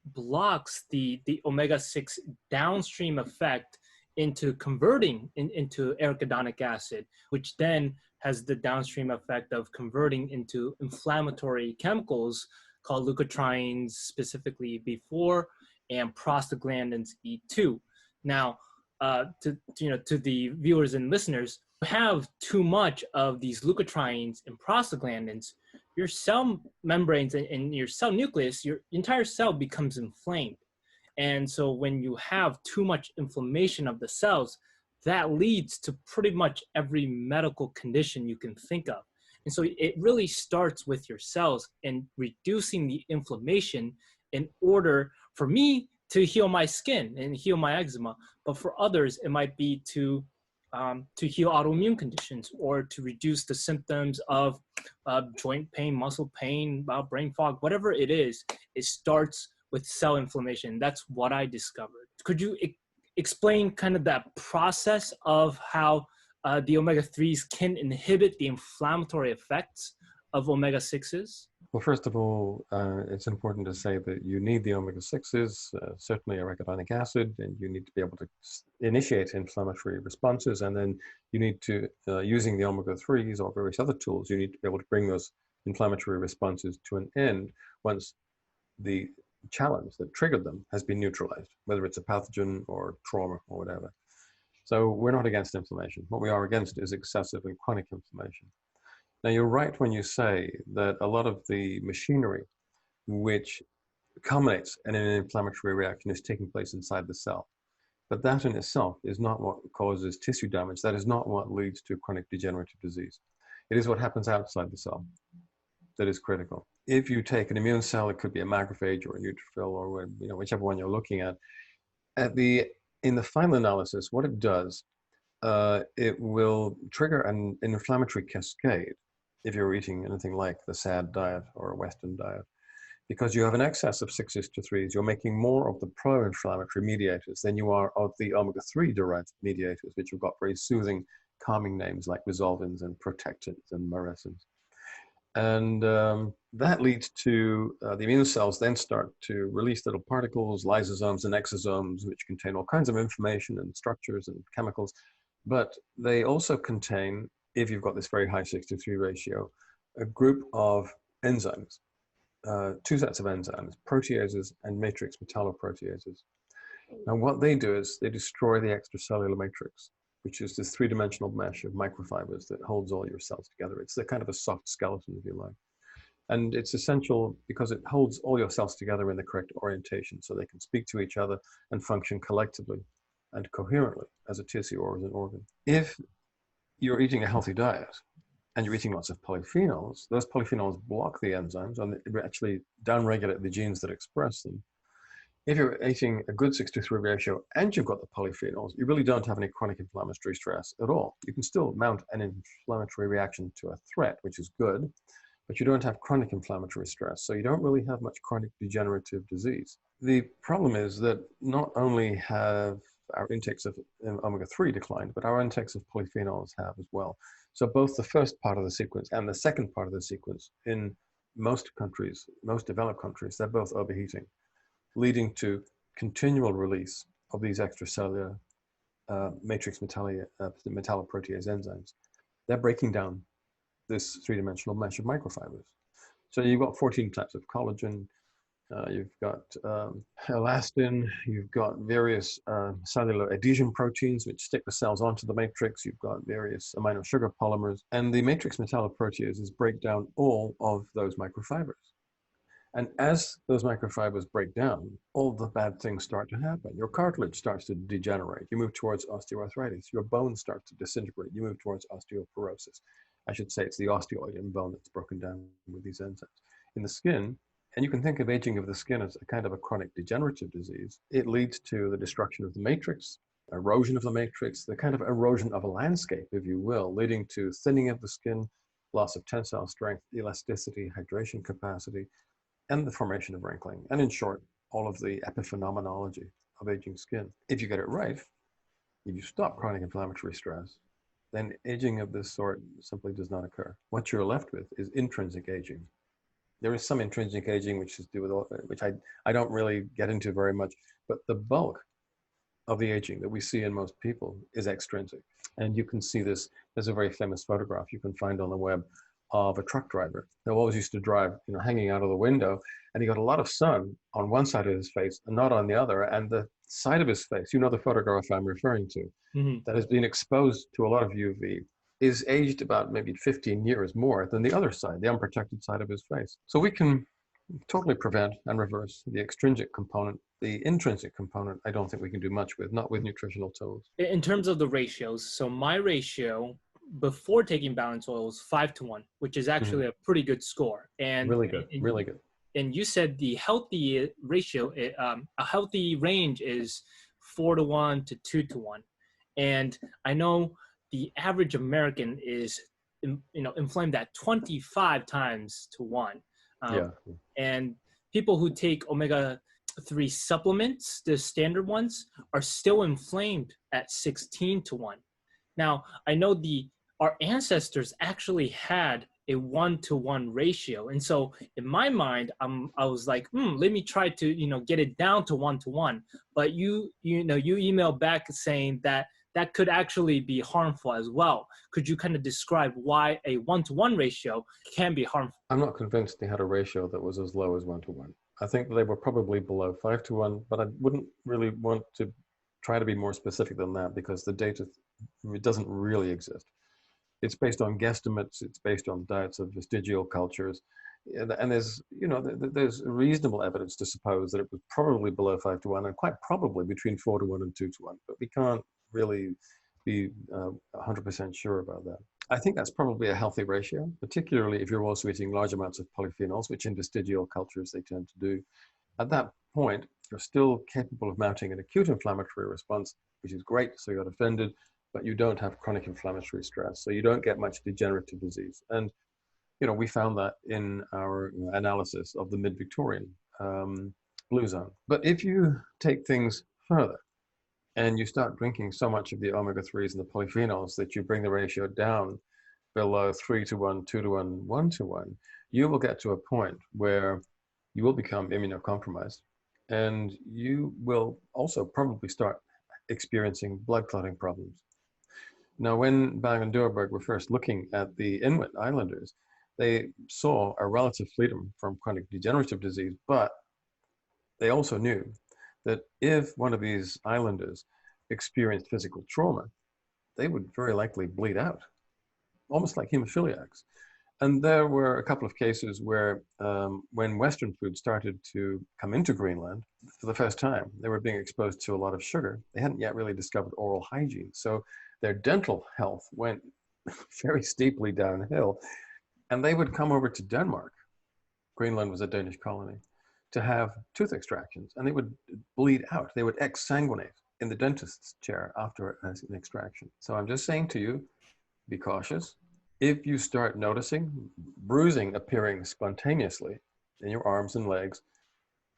blocks the omega-6 downstream effect into converting into arachidonic acid, which then has the downstream effect of converting into inflammatory chemicals called leukotrienes, specifically B4, and prostaglandins E2. Now, to the viewers and listeners, if you have too much of these leukotrienes and prostaglandins, your cell membranes and your cell nucleus, your entire cell becomes inflamed. And so when you have too much inflammation of the cells, that leads to pretty much every medical condition you can think of. And so it really starts with your cells and reducing the inflammation in order for me to heal my skin and heal my eczema. But for others, it might be to heal autoimmune conditions or to reduce the symptoms of joint pain, muscle pain, brain fog, whatever it is. It starts with cell inflammation. That's what I discovered. could you explain kind of that process of how the omega-3s can inhibit the inflammatory effects of omega-6s? Well, first of all, it's important to say that you need the omega-6s, certainly arachidonic acid, and you need to be able to initiate inflammatory responses. And then you need to, using the omega-3s or various other tools, you need to be able to bring those inflammatory responses to an end once the challenge that triggered them has been neutralized, whether it's a pathogen or trauma or whatever. So we're not against inflammation. What we are against is excessive and chronic inflammation. Now, you're right when you say that a lot of the machinery which culminates in an inflammatory reaction is taking place inside the cell. But that in itself is not what causes tissue damage. That is not what leads to chronic degenerative disease. It is what happens outside the cell that is critical. If you take an immune cell, it could be a macrophage or a neutrophil or whichever one you're looking at. In the final analysis, what it does, it will trigger an inflammatory cascade if you're eating anything like the SAD diet or a Western diet, because you have an excess of 6s to 3s. You're making more of the pro-inflammatory mediators than you are of the omega-3 derived mediators, which have got very soothing, calming names like resolvins and protectins and marasins. And that leads to the immune cells then start to release little particles, lysosomes and exosomes, which contain all kinds of information and structures and chemicals. But they also contain, if you've got this very high 6-to-3 ratio, a group of enzymes, two sets of enzymes, proteases and matrix metalloproteases. Now what they do is they destroy the extracellular matrix, which is this three-dimensional mesh of microfibers that holds all your cells together. It's the kind of a soft skeleton, if you like. And it's essential because it holds all your cells together in the correct orientation so they can speak to each other and function collectively and coherently as a tissue or as an organ. If you're eating a healthy diet and you're eating lots of polyphenols, those polyphenols block the enzymes and actually downregulate the genes that express them. If you're eating a good 6-to-3 ratio and you've got the polyphenols, you really don't have any chronic inflammatory stress at all. You can still mount an inflammatory reaction to a threat, which is good, but you don't have chronic inflammatory stress. So you don't really have much chronic degenerative disease. The problem is that not only have our intakes of omega-3 declined, but our intakes of polyphenols have as well. So both the first part of the sequence and the second part of the sequence in most countries, most developed countries, they're both overheating, leading to continual release of these extracellular matrix metalloprotease enzymes. They're breaking down this three-dimensional mesh of microfibers. So you've got 14 types of collagen, you've got elastin, you've got various cellular adhesion proteins which stick the cells onto the matrix, you've got various amino sugar polymers, and the matrix metalloproteases break down all of those microfibers. And as those microfibers break down, all the bad things start to happen. Your cartilage starts to degenerate. You move towards osteoarthritis. Your bones start to disintegrate. You move towards osteoporosis. I should say it's the osteoid in bone that's broken down with these enzymes. In the skin, and you can think of aging of the skin as a kind of a chronic degenerative disease, it leads to the destruction of the matrix, erosion of the matrix, the kind of erosion of a landscape, if you will, leading to thinning of the skin, loss of tensile strength, elasticity, hydration capacity, and the formation of wrinkling. And in short, all of the epiphenomenology of aging skin. If you get it right, if you stop chronic inflammatory stress, then aging of this sort simply does not occur. What you're left with is intrinsic aging. There is some intrinsic aging which is due with, which I don't really get into very much, but the bulk of the aging that we see in most people is extrinsic. And you can see this, there's a very famous photograph you can find on the web of a truck driver who always used to drive, hanging out of the window, and he got a lot of sun on one side of his face and not on the other. And the side of his face, the photograph I'm referring to, that has been exposed to a lot of UV, is aged about maybe 15 years more than the other side, the unprotected side of his face. So we can totally prevent and reverse the extrinsic component. The intrinsic component, I don't think we can do much with, not with nutritional tools. In terms of the ratios, so my ratio before taking balance oil was 5-to-1, which is actually a pretty good score. And really good, really good. And you said the healthy ratio, a healthy range is 4-to-1 to 2-to-1. And I know the average American is, inflamed at 25 times to 1. And people who take 3 supplements, the standard ones, are still inflamed at 16 to 1. Now, I know our ancestors actually had a 1-to-1 ratio. And so in my mind, I was like, let me try to, get it down to 1-to-1. But you emailed back saying that that could actually be harmful as well. Could you kind of describe why a 1-to-1 ratio can be harmful? I'm not convinced they had a ratio that was as low as 1-to-1. I think they were probably below 5-to-1, but I wouldn't really want to try to be more specific than that because the data, it doesn't really exist. It's based on guesstimates. It's based on diets of vestigial cultures. And there's reasonable evidence to suppose that it was probably below 5-to-1 and quite probably between 4-to-1 and 2-to-1, but we can't really be 100% sure about that. I think that's probably a healthy ratio, particularly if you're also eating large amounts of polyphenols, which in vestigial cultures they tend to do. At that point, you're still capable of mounting an acute inflammatory response, which is great, so you're offended, but you don't have chronic inflammatory stress, so you don't get much degenerative disease. And we found that in our analysis of the mid-Victorian blue zone. But if you take things further and you start drinking so much of the omega-3s and the polyphenols that you bring the ratio down below 3-to-1, 2-to-1, 1-to-1, you will get to a point where you will become immunocompromised and you will also probably start experiencing blood clotting problems. Now, when Bang and Duerberg were first looking at the Inuit islanders, they saw a relative freedom from chronic degenerative disease, but they also knew that if one of these islanders experienced physical trauma, they would very likely bleed out, almost like hemophiliacs. And there were a couple of cases where when Western food started to come into Greenland for the first time, they were being exposed to a lot of sugar. They hadn't yet really discovered oral hygiene. So their dental health went very steeply downhill. And they would come over to Denmark. Greenland was a Danish colony, to have tooth extractions. And they would bleed out. They would exsanguinate in the dentist's chair after an extraction. So I'm just saying to you, be cautious. If you start noticing bruising appearing spontaneously in your arms and legs,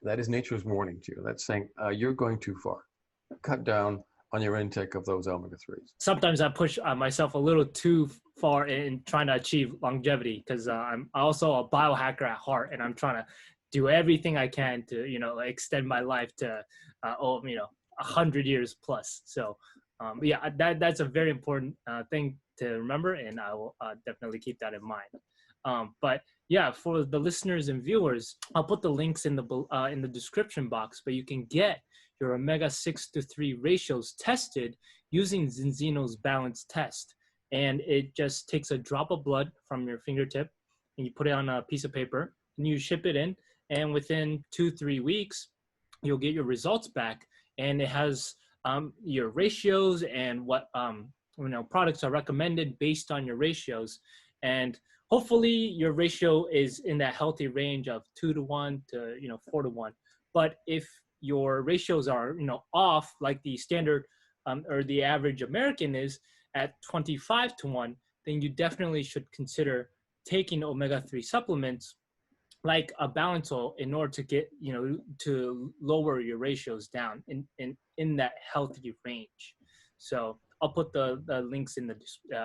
that is nature's warning to you. That's saying you're going too far. Cut down on your intake of those omega-3s. Sometimes I push myself a little too far in trying to achieve longevity because I'm also a biohacker at heart, and I'm trying to do everything I can to, extend my life to, 100 years plus. So, yeah, that's a very important thing to remember, and I will definitely keep that in mind. But yeah, for the listeners and viewers, I'll put the links in the description box, but you can get your omega-6 to 3 ratios tested using Zinzino's balance test. And it just takes a drop of blood from your fingertip and you put it on a piece of paper and you ship it in. And within 2-3 weeks, you'll get your results back. And it has your ratios and what products are recommended based on your ratios. And hopefully your ratio is in that healthy range of 2-to-1 to 4-to-1. But if your ratios are off, like the standard or the average American is at 25-to-1, then you definitely should consider taking omega-3 supplements like a balance oil in order to get to lower your ratios down in that healthy range. So I'll put the links in the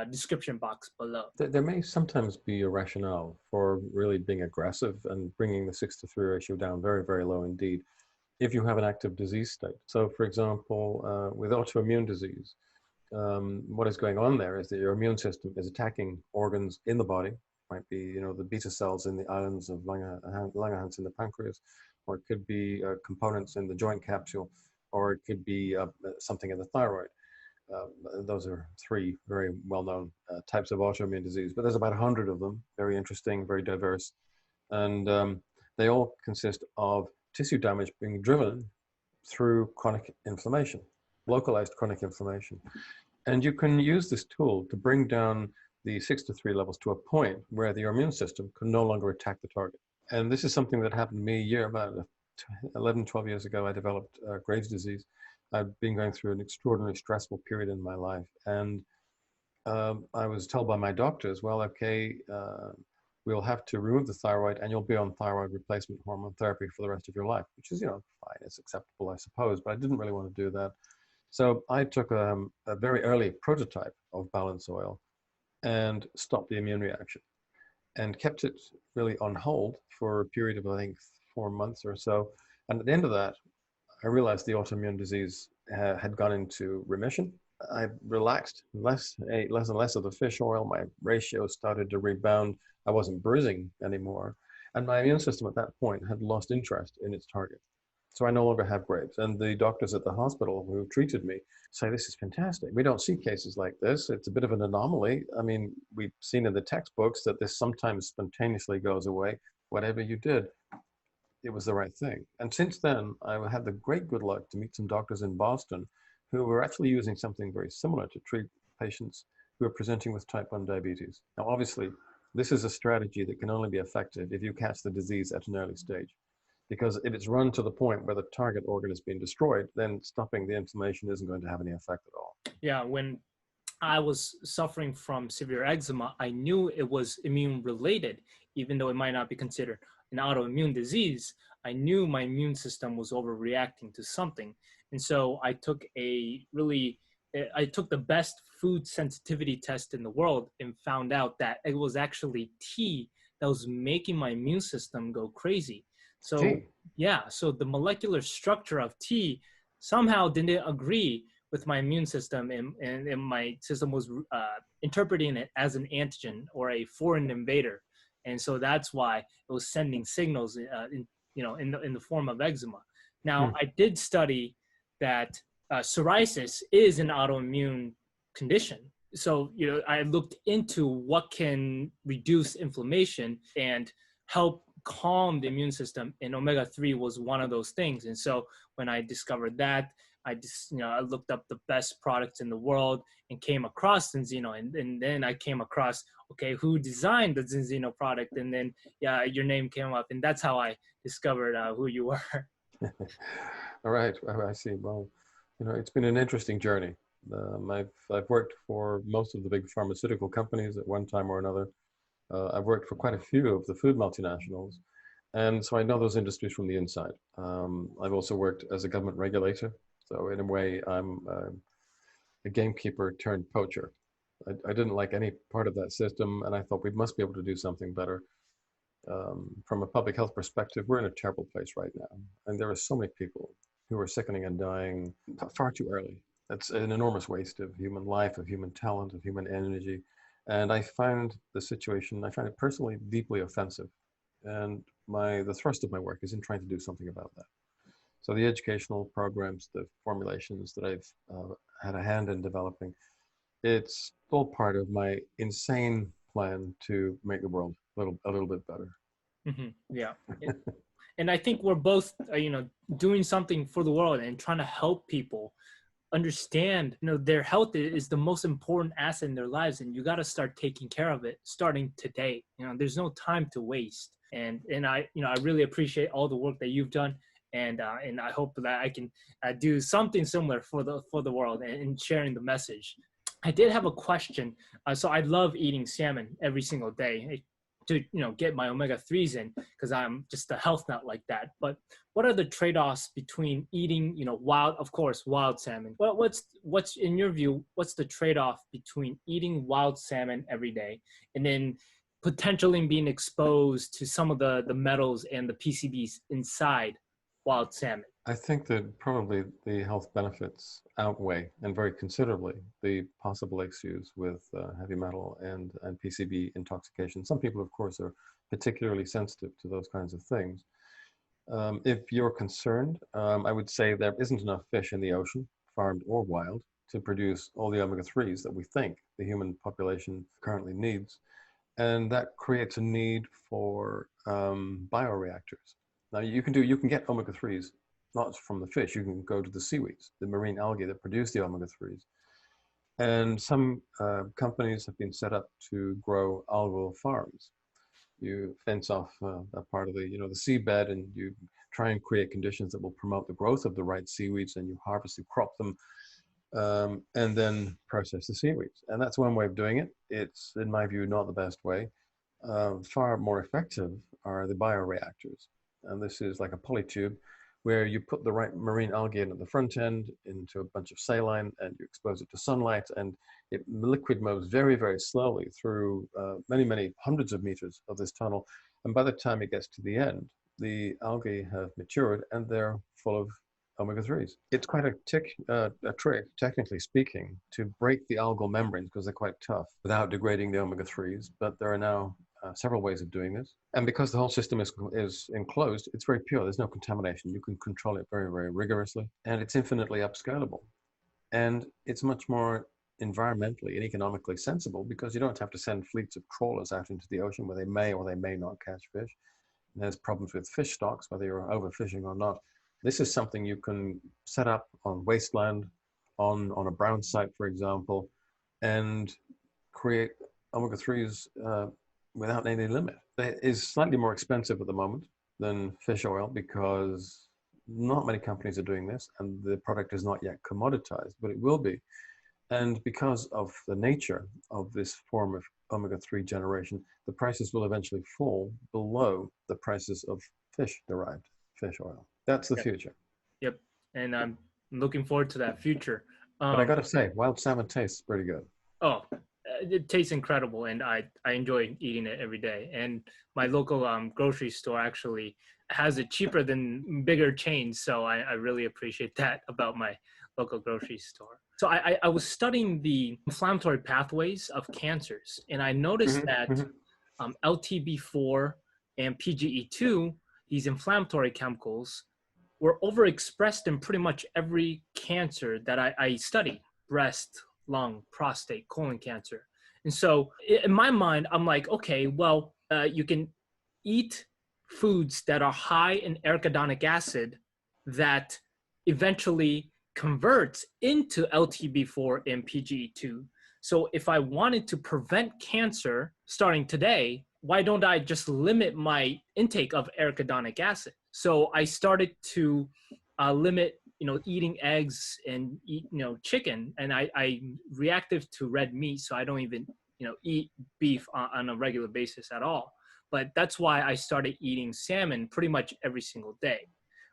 description box below. There may sometimes be a rationale for really being aggressive and bringing the 6-to-3 ratio down very, very low indeed, if you have an active disease state. So for example, with autoimmune disease, what is going on there is that your immune system is attacking organs in the body. Might be, the beta cells in the islands of Langerhans in the pancreas, or it could be components in the joint capsule, or it could be something in the thyroid. Those are 3 very well-known types of autoimmune disease, but there's about 100 of them, very interesting, very diverse. And they all consist of tissue damage being driven through chronic inflammation, localized chronic inflammation. And you can use this tool to bring down the 6-to-3 levels to a point where the immune system can no longer attack the target. And this is something that happened to me about 11, 12 years ago. I developed Graves' disease. I've been going through an extraordinarily stressful period in my life. And I was told by my doctors, well, okay, we'll have to remove the thyroid and you'll be on thyroid replacement hormone therapy for the rest of your life, which is, fine. It's acceptable, I suppose, but I didn't really want to do that. So I took a very early prototype of balance oil and stopped the immune reaction and kept it really on hold for a period of, I think, 4 months or so. And at the end of that, I realized the autoimmune disease had gone into remission. I relaxed, ate less and less of the fish oil. My ratio started to rebound. I wasn't bruising anymore. And my immune system at that point had lost interest in its target. So I no longer have Graves. And the doctors at the hospital who treated me say, this is fantastic. We don't see cases like this. It's a bit of an anomaly. I mean, we've seen in the textbooks that this sometimes spontaneously goes away. Whatever you did, it was the right thing. And since then, I had the great good luck to meet some doctors in Boston who were actually using something very similar to treat patients who are presenting with type 1 diabetes. Now, obviously, this is a strategy that can only be effective if you catch the disease at an early stage. Because if it's run to the point where the target organ is being destroyed, then stopping the inflammation isn't going to have any effect at all. Yeah, when I was suffering from severe eczema, I knew it was immune related, even though it might not be considered an autoimmune disease. I knew my immune system was overreacting to something. And so I took the best food sensitivity test in the world and found out that it was actually tea that was making my immune system go crazy. So yeah, so the molecular structure of tea somehow didn't agree with my immune system, and my system was interpreting it as an antigen or a foreign invader. And so that's why it was sending signals in the form of eczema. Now, I did study that psoriasis is an autoimmune condition. So, I looked into what can reduce inflammation and help calm the immune system, and omega-3 was one of those things. And so when I discovered that, I looked up the best products in the world and came across Enzino, and then I came across, okay, who designed the Enzino product, and then your name came up, and that's how I discovered who you were. All right, I see. Well, it's been an interesting journey. I've worked for most of the big pharmaceutical companies at one time or another. I've worked for quite a few of the food multinationals, and so I know those industries from the inside. I've also worked as a government regulator, so in a way, I'm a gamekeeper turned poacher. I didn't like any part of that system, and I thought we must be able to do something better. From a public health perspective, we're in a terrible place right now, and there are so many people who are sickening and dying far too early. That's an enormous waste of human life, of human talent, of human energy. And I find it personally deeply offensive. And the thrust of my work is in trying to do something about that. So the educational programs, the formulations that I've had a hand in developing, it's all part of my insane plan to make the world a little bit better. Mm-hmm. Yeah. And I think we're both, doing something for the world and trying to help people understand, their health is the most important asset in their lives, and you got to start taking care of it starting today. There's no time to waste. And I really appreciate all the work that you've done, and I hope that I can do something similar for the world and sharing the message. I did have a question. So I love eating salmon every single day to get my omega-3s in, because I'm just a health nut like that. But what are the trade-offs between eating wild salmon? What's in your view, what's the trade-off between eating wild salmon every day and then potentially being exposed to some of the metals and the PCBs inside wild salmon? I think that probably the health benefits outweigh, and very considerably, the possible issues with heavy metal and PCB intoxication. Some people, of course, are particularly sensitive to those kinds of things. If you're concerned, I would say there isn't enough fish in the ocean, farmed or wild, to produce all the omega-3s that we think the human population currently needs. And that creates a need for bioreactors. Now, you can get omega-3s not from the fish. You can go to the seaweeds, the marine algae that produce the omega-3s. And some companies have been set up to grow algal farms. You fence off a part of the seabed, and you try and create conditions that will promote the growth of the right seaweeds, and you harvest and crop them, and then process the seaweeds. And that's one way of doing it. It's, in my view, not the best way. Far more effective are the bioreactors. And this is like a polytube where you put the right marine algae in at the front end into a bunch of saline and you expose it to sunlight, and it liquid moves very, very slowly through many, many hundreds of meters of this tunnel. And by the time it gets to the end, the algae have matured and they're full of omega-3s. It's quite a trick, technically speaking, to break the algal membranes because they're quite tough without degrading the omega-3s. But there are now several ways of doing this. And because the whole system is enclosed, it's very pure. There's no contamination. You can control it very, very rigorously. And it's infinitely upscalable. And it's much more environmentally and economically sensible because you don't have to send fleets of trawlers out into the ocean where they may or they may not catch fish. And there's problems with fish stocks, whether you're overfishing or not. This is something you can set up on wasteland, on a brown site, for example, and create omega-3s without any limit. It is slightly more expensive at the moment than fish oil because not many companies are doing this and the product is not yet commoditized, but it will be. And because of the nature of this form of omega-3 generation, the prices will eventually fall below the prices of fish-derived fish oil. That's the future. Yep. And I'm looking forward to that future. But I got to say, wild salmon tastes pretty good. Oh, it tastes incredible, and I enjoy eating it every day. And my local grocery store actually has it cheaper than bigger chains, so I really appreciate that about my local grocery store. So I was studying the inflammatory pathways of cancers, and I noticed that LTB4 and PGE2, these inflammatory chemicals, were overexpressed in pretty much every cancer that I studied: breast, lung, prostate, colon cancer. And so in my mind, I'm like, okay, well, you can eat foods that are high in arachidonic acid that eventually converts into LTB4 and PGE2. So if I wanted to prevent cancer starting today, why don't I just limit my intake of arachidonic acid? So I started to limit, eating eggs and eat, chicken. And I'm reactive to red meat, so I don't even, eat beef on a regular basis at all. But that's why I started eating salmon pretty much every single day.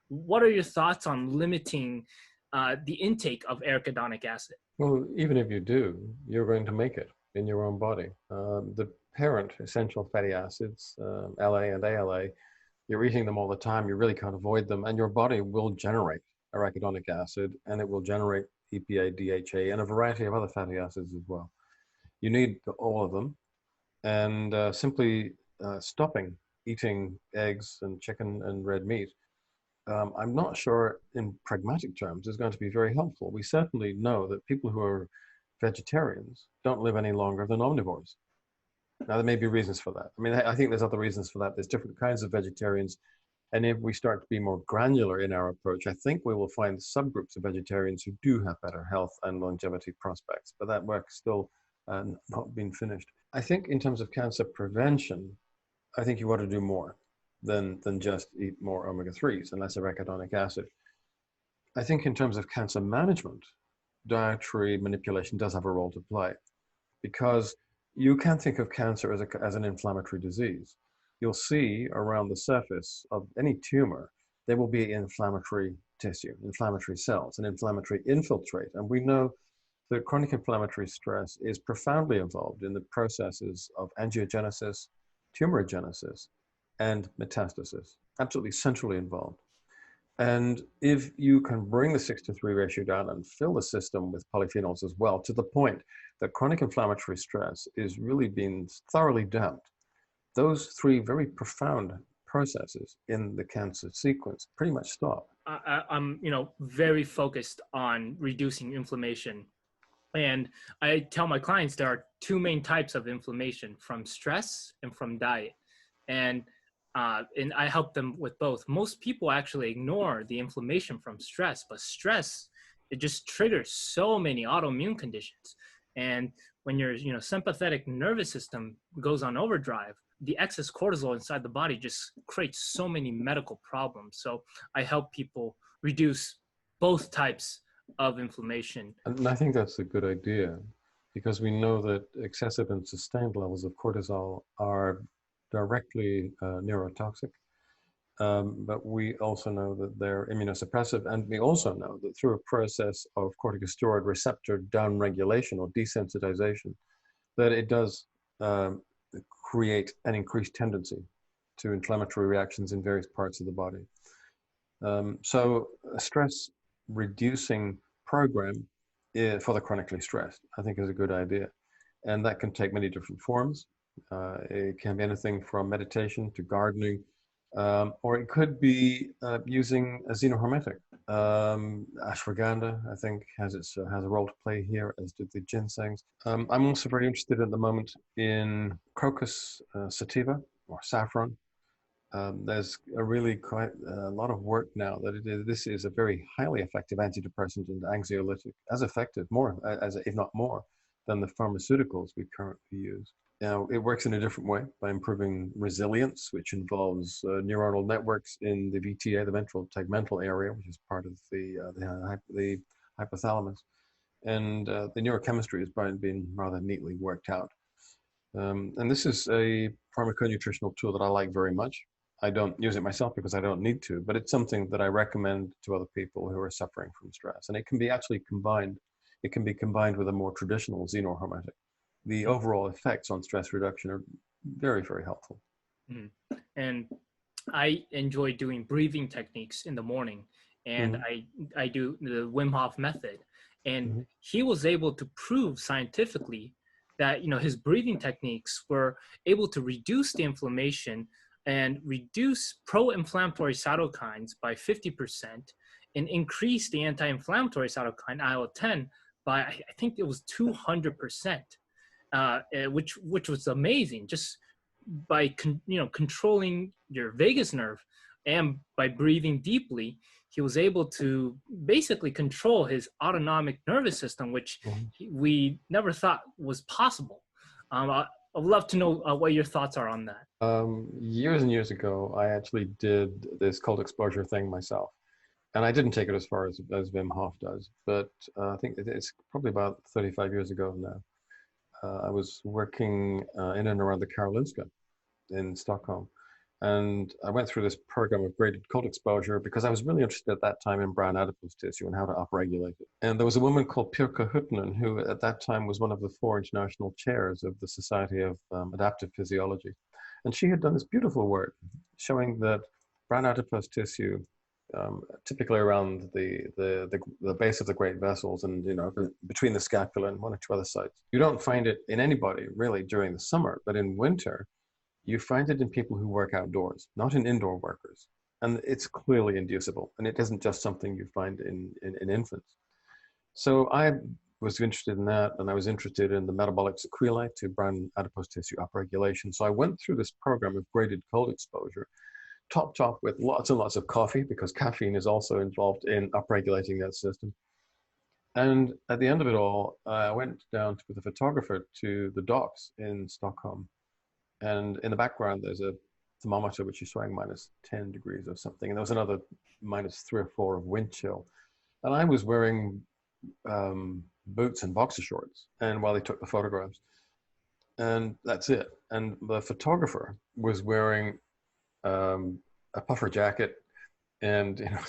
What are your thoughts on limiting the intake of arachidonic acid? Well, even if you do, you're going to make it in your own body. The parent essential fatty acids, LA and ALA, you're eating them all the time. You really can't avoid them. And your body will generate arachidonic acid, and it will generate EPA, DHA, and a variety of other fatty acids as well. You need all of them. And simply stopping eating eggs and chicken and red meat, I'm not sure in pragmatic terms is going to be very helpful. We certainly know that people who are vegetarians don't live any longer than omnivores. Now, there may be reasons for that. I mean, I think there's other reasons for that. There's different kinds of vegetarians. And if we start to be more granular in our approach, I think we will find subgroups of vegetarians who do have better health and longevity prospects. But that work's still not been finished. I think in terms of cancer prevention, I think you ought to do more than just eat more omega-3s and less arachidonic acid. I think in terms of cancer management, dietary manipulation does have a role to play, because you can think of cancer as an inflammatory disease. You'll see around the surface of any tumor, there will be inflammatory tissue, inflammatory cells, and inflammatory infiltrate. And we know that chronic inflammatory stress is profoundly involved in the processes of angiogenesis, tumorigenesis, and metastasis, absolutely centrally involved. And if you can bring the 6-to-3 ratio down and fill the system with polyphenols as well, to the point that chronic inflammatory stress is really being thoroughly damped, those three very profound processes in the cancer sequence pretty much stop. I'm, very focused on reducing inflammation. And I tell my clients there are two main types of inflammation: from stress and from diet. And I help them with both. Most people actually ignore the inflammation from stress, but stress, it just triggers so many autoimmune conditions. And when your sympathetic nervous system goes on overdrive, the excess cortisol inside the body just creates so many medical problems. So I help people reduce both types of inflammation. And I think that's a good idea, because we know that excessive and sustained levels of cortisol are directly neurotoxic, but we also know that they're immunosuppressive, and we also know that through a process of corticosteroid receptor downregulation or desensitization, that it does create an increased tendency to inflammatory reactions in various parts of the body. So a stress reducing program for the chronically stressed, I think, is a good idea. And that can take many different forms. It can be anything from meditation to gardening, or it could be using a xenohermetic. Ashwagandha, I think, has a role to play here, as do the ginsengs. I'm also very interested at the moment in crocus sativa or saffron. There's a really quite a lot of work now that this is a very highly effective antidepressant and anxiolytic, as effective, more as if not more than the pharmaceuticals we currently use. Now, it works in a different way by improving resilience, which involves neuronal networks in the VTA, the ventral tegmental area, which is part of the hypothalamus. And the neurochemistry has been rather neatly worked out. And this is a pharmaconutritional tool that I like very much. I don't use it myself because I don't need to, but it's something that I recommend to other people who are suffering from stress. And it can be actually combined. It can be combined with a more traditional xenohermetic. The overall effects on stress reduction are very, very helpful. Mm. And I enjoy doing breathing techniques in the morning, and I do the Wim Hof method. And he was able to prove scientifically that, you know, his breathing techniques were able to reduce the inflammation and reduce pro-inflammatory cytokines by 50% and increase the anti-inflammatory cytokine IL-10 by, I think it was 200%, which was amazing. Just by controlling your vagus nerve and by breathing deeply, he was able to basically control his autonomic nervous system, which we never thought was possible. I'd love to know what your thoughts are on that. Years and years ago, I actually did this cold exposure thing myself. And I didn't take it as far as Wim Hof does, but I think it's probably about 35 years ago now. I was working in and around the Karolinska in Stockholm. And I went through this program of graded cold exposure because I was really interested at that time in brown adipose tissue and how to upregulate it. And there was a woman called Pirkka Huttunen, who at that time was one of the 4 international chairs of the Society of Adaptive Physiology. And she had done this beautiful work showing that brown adipose tissue, typically around the base of the great vessels and, you know, between the scapula and 1 or 2 other sites. You don't find it in anybody really during the summer, but in winter, you find it in people who work outdoors, not in indoor workers. And it's clearly inducible. And it isn't just something you find in infants. So I was interested in that, and I was interested in the metabolic sequelae to brown adipose tissue upregulation. So I went through this program of graded cold exposure, topped off with lots and lots of coffee, because caffeine is also involved in upregulating that system. And at the end of it all, I went down with a photographer to the docks in Stockholm. And in the background, there's a thermometer which is showing -10 degrees or something. And there was another -3 or 4 of wind chill. And I was wearing boots and boxer shorts, and while they took the photographs. And that's it. And the photographer was wearing a puffer jacket and, you know,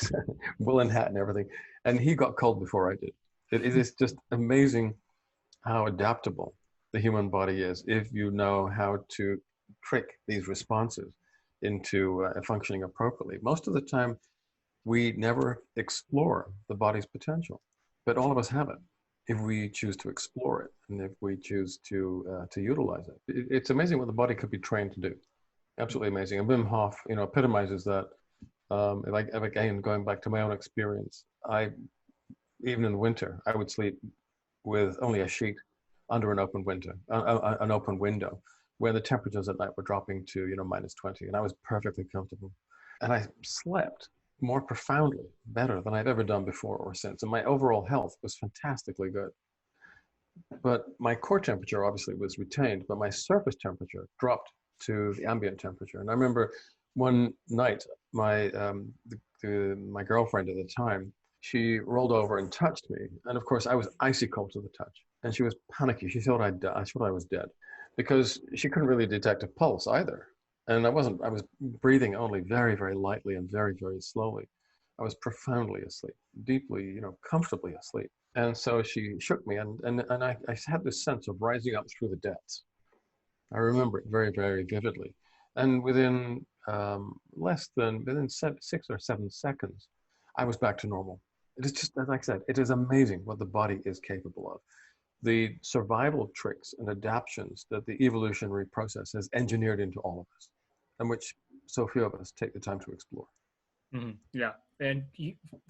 woolen hat and everything. And he got cold before I did. It is just amazing how adaptable the human body is if you know how to trick these responses into functioning appropriately. Most of the time, we never explore the body's potential, but all of us have it if we choose to explore it and if we choose to utilize it. It's amazing what the body could be trained to do. Absolutely amazing. And Wim Hof, you know, epitomizes that. If again, going back to my own experience, even in the winter, I would sleep with only a sheet under an open window, where the temperatures at night were dropping to, you know, -20, and I was perfectly comfortable. And I slept more profoundly better than I've ever done before or since. And my overall health was fantastically good. But my core temperature obviously was retained, but my surface temperature dropped to the ambient temperature. And I remember one night, my girlfriend at the time, she rolled over and touched me. And of course, I was icy cold to the touch. And she was panicky. She thought I was dead, because she couldn't really detect a pulse either. And I was breathing only very, very lightly and very, very slowly. I was profoundly asleep, deeply, comfortably asleep. And so she shook me, and I had this sense of rising up through the depths. I remember it very, very vividly. And within within 6 or 7 seconds, I was back to normal. It is just, as I said, it is amazing what the body is capable of. The survival tricks and adaptations that the evolutionary process has engineered into all of us, and which so few of us take the time to explore. Yeah. And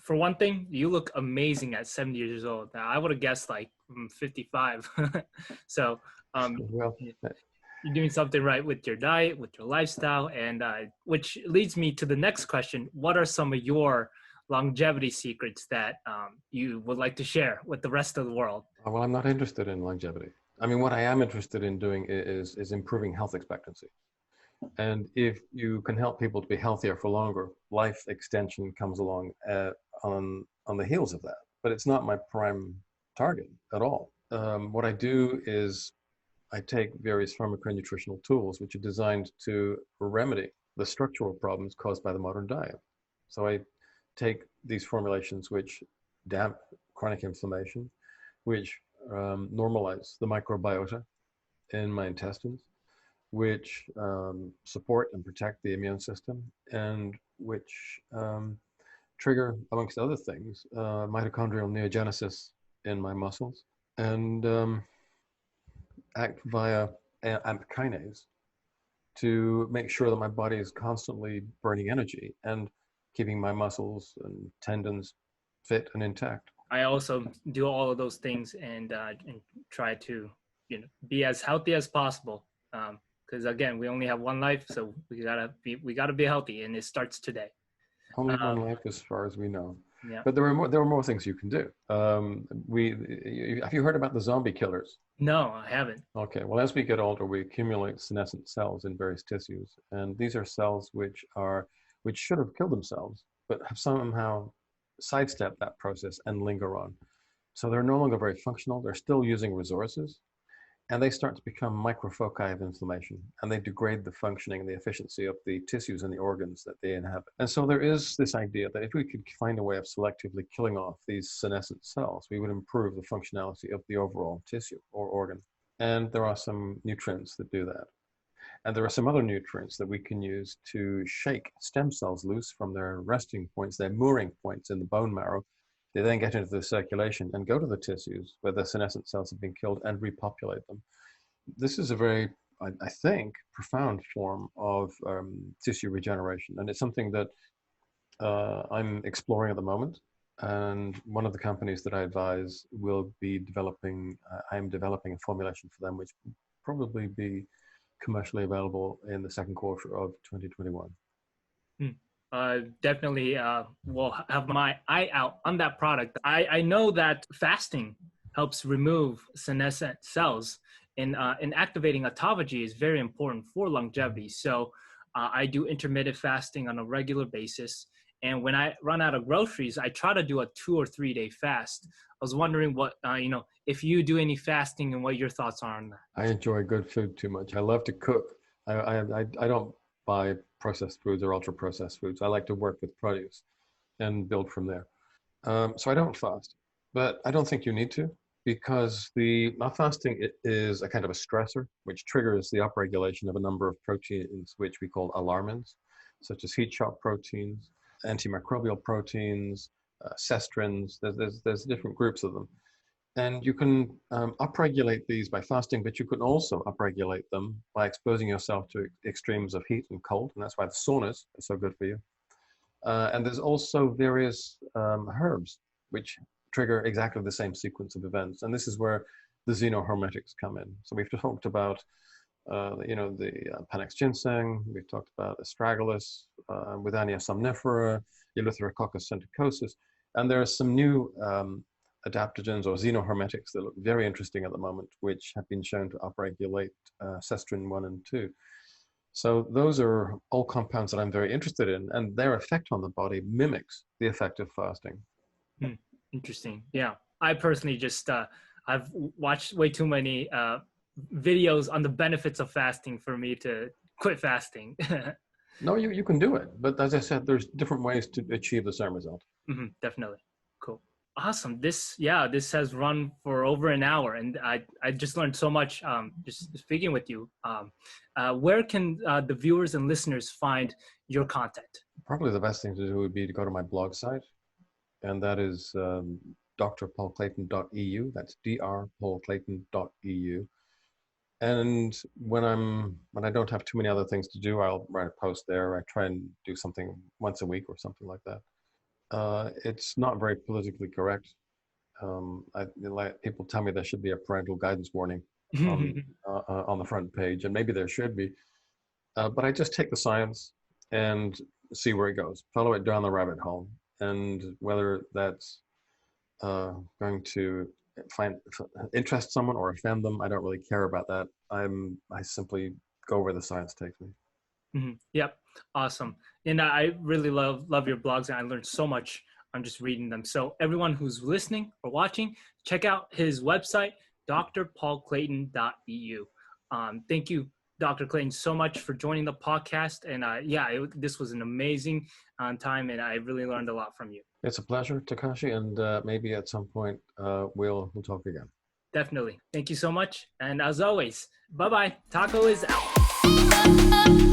for one thing, you look amazing at 70 years old. Now, I would have guessed like 55. So Well, you're doing something right with your diet, with your lifestyle, and which leads me to the next question. What are some of your longevity secrets that you would like to share with the rest of the world? well, I'm not interested in longevity. I mean, what I am interested in doing is improving health expectancy. And if you can help people to be healthier for longer, life extension comes along on the heels of that. But it's not my prime target at all. What I do is I take various pharmaconutritional tools which are designed to remedy the structural problems caused by the modern diet. So I take these formulations which damp chronic inflammation, which normalize the microbiota in my intestines, which support and protect the immune system, and which trigger, amongst other things, mitochondrial neogenesis in my muscles, and act via AMP kinase to make sure that my body is constantly burning energy and keeping my muscles and tendons fit and intact. I also do all of those things and try to, be as healthy as possible. Because again, we only have one life, so we gotta be healthy, and it starts today. Only one life, as far as we know. Yeah. But there are more things you can do. Have you heard about the zombie killers? No, I haven't. Okay. Well, as we get older, we accumulate senescent cells in various tissues, and these are cells which should have killed themselves, but have somehow sidestepped that process and linger on. So they're no longer very functional. They're still using resources, and they start to become microfoci of inflammation, and they degrade the functioning and the efficiency of the tissues and the organs that they inhabit. And so there is this idea that if we could find a way of selectively killing off these senescent cells, we would improve the functionality of the overall tissue or organ. And there are some nutrients that do that. And there are some other nutrients that we can use to shake stem cells loose from their resting points, their mooring points in the bone marrow. They then get into the circulation and go to the tissues where the senescent cells have been killed and repopulate them. This is a very, I think, profound form of tissue regeneration. And it's something that I'm exploring at the moment. And one of the companies that I advise will be I'm developing a formulation for them, which will probably be commercially available in the second quarter of 2021. Definitely will have my eye out on that product. I know that fasting helps remove senescent cells, and activating autophagy is very important for longevity. So I do intermittent fasting on a regular basis. And when I run out of groceries, I try to do a 2 or 3 day fast. I was wondering what, if you do any fasting and what your thoughts are on that. I enjoy good food too much. I love to cook. I don't buy processed foods or ultra processed foods. I like to work with produce and build from there. So I don't fast, but I don't think you need to, because fasting is a kind of a stressor which triggers the upregulation of a number of proteins which we call alarmins, such as heat shock proteins, antimicrobial proteins, cestrins. There's different groups of them. And you can upregulate these by fasting, but you can also upregulate them by exposing yourself to extremes of heat and cold, and that's why the saunas are so good for you. And there's also various herbs which trigger exactly the same sequence of events, and this is where the xenohermetics come in. So we've talked about the Panax ginseng, we've talked about astragalus, Withania somnifera, Eleutherococcus centicosus, and there are some new adaptogens or xenohermetics that look very interesting at the moment, which have been shown to upregulate cestrin 1 and 2. So those are all compounds that I'm very interested in, and their effect on the body mimics the effect of fasting. Interesting. Yeah. I personally just, I've watched way too many videos on the benefits of fasting for me to quit fasting. No, you can do it. But as I said, there's different ways to achieve the same result. Definitely. Cool. Awesome. This has run for over an hour, and I just learned so much just speaking with you. Where can the viewers and listeners find your content? Probably the best thing to do would be to go to my blog site, and that is drpaulclayton.eu. That's drpaulclayton.eu. And when I don't have too many other things to do, I'll write a post there. I try and do something once a week or something like that. It's not very politically correct. People tell me there should be a parental guidance warning on the front page, and maybe there should be. But I just take the science and see where it goes, follow it down the rabbit hole, and whether that's going to interest someone or offend them, I don't really care about that. I simply go where the science takes me. Yep. Awesome. And I really love your blogs, and I learned so much. I'm just reading them. So everyone who's listening or watching, check out his website, drpaulclayton.eu. Thank you, Dr. Clayton, so much for joining the podcast. And this was an amazing time, and I really learned a lot from you. It's a pleasure, Takashi, and maybe at some point we'll talk again. Definitely. Thank you so much. And as always, bye-bye. Taco is out.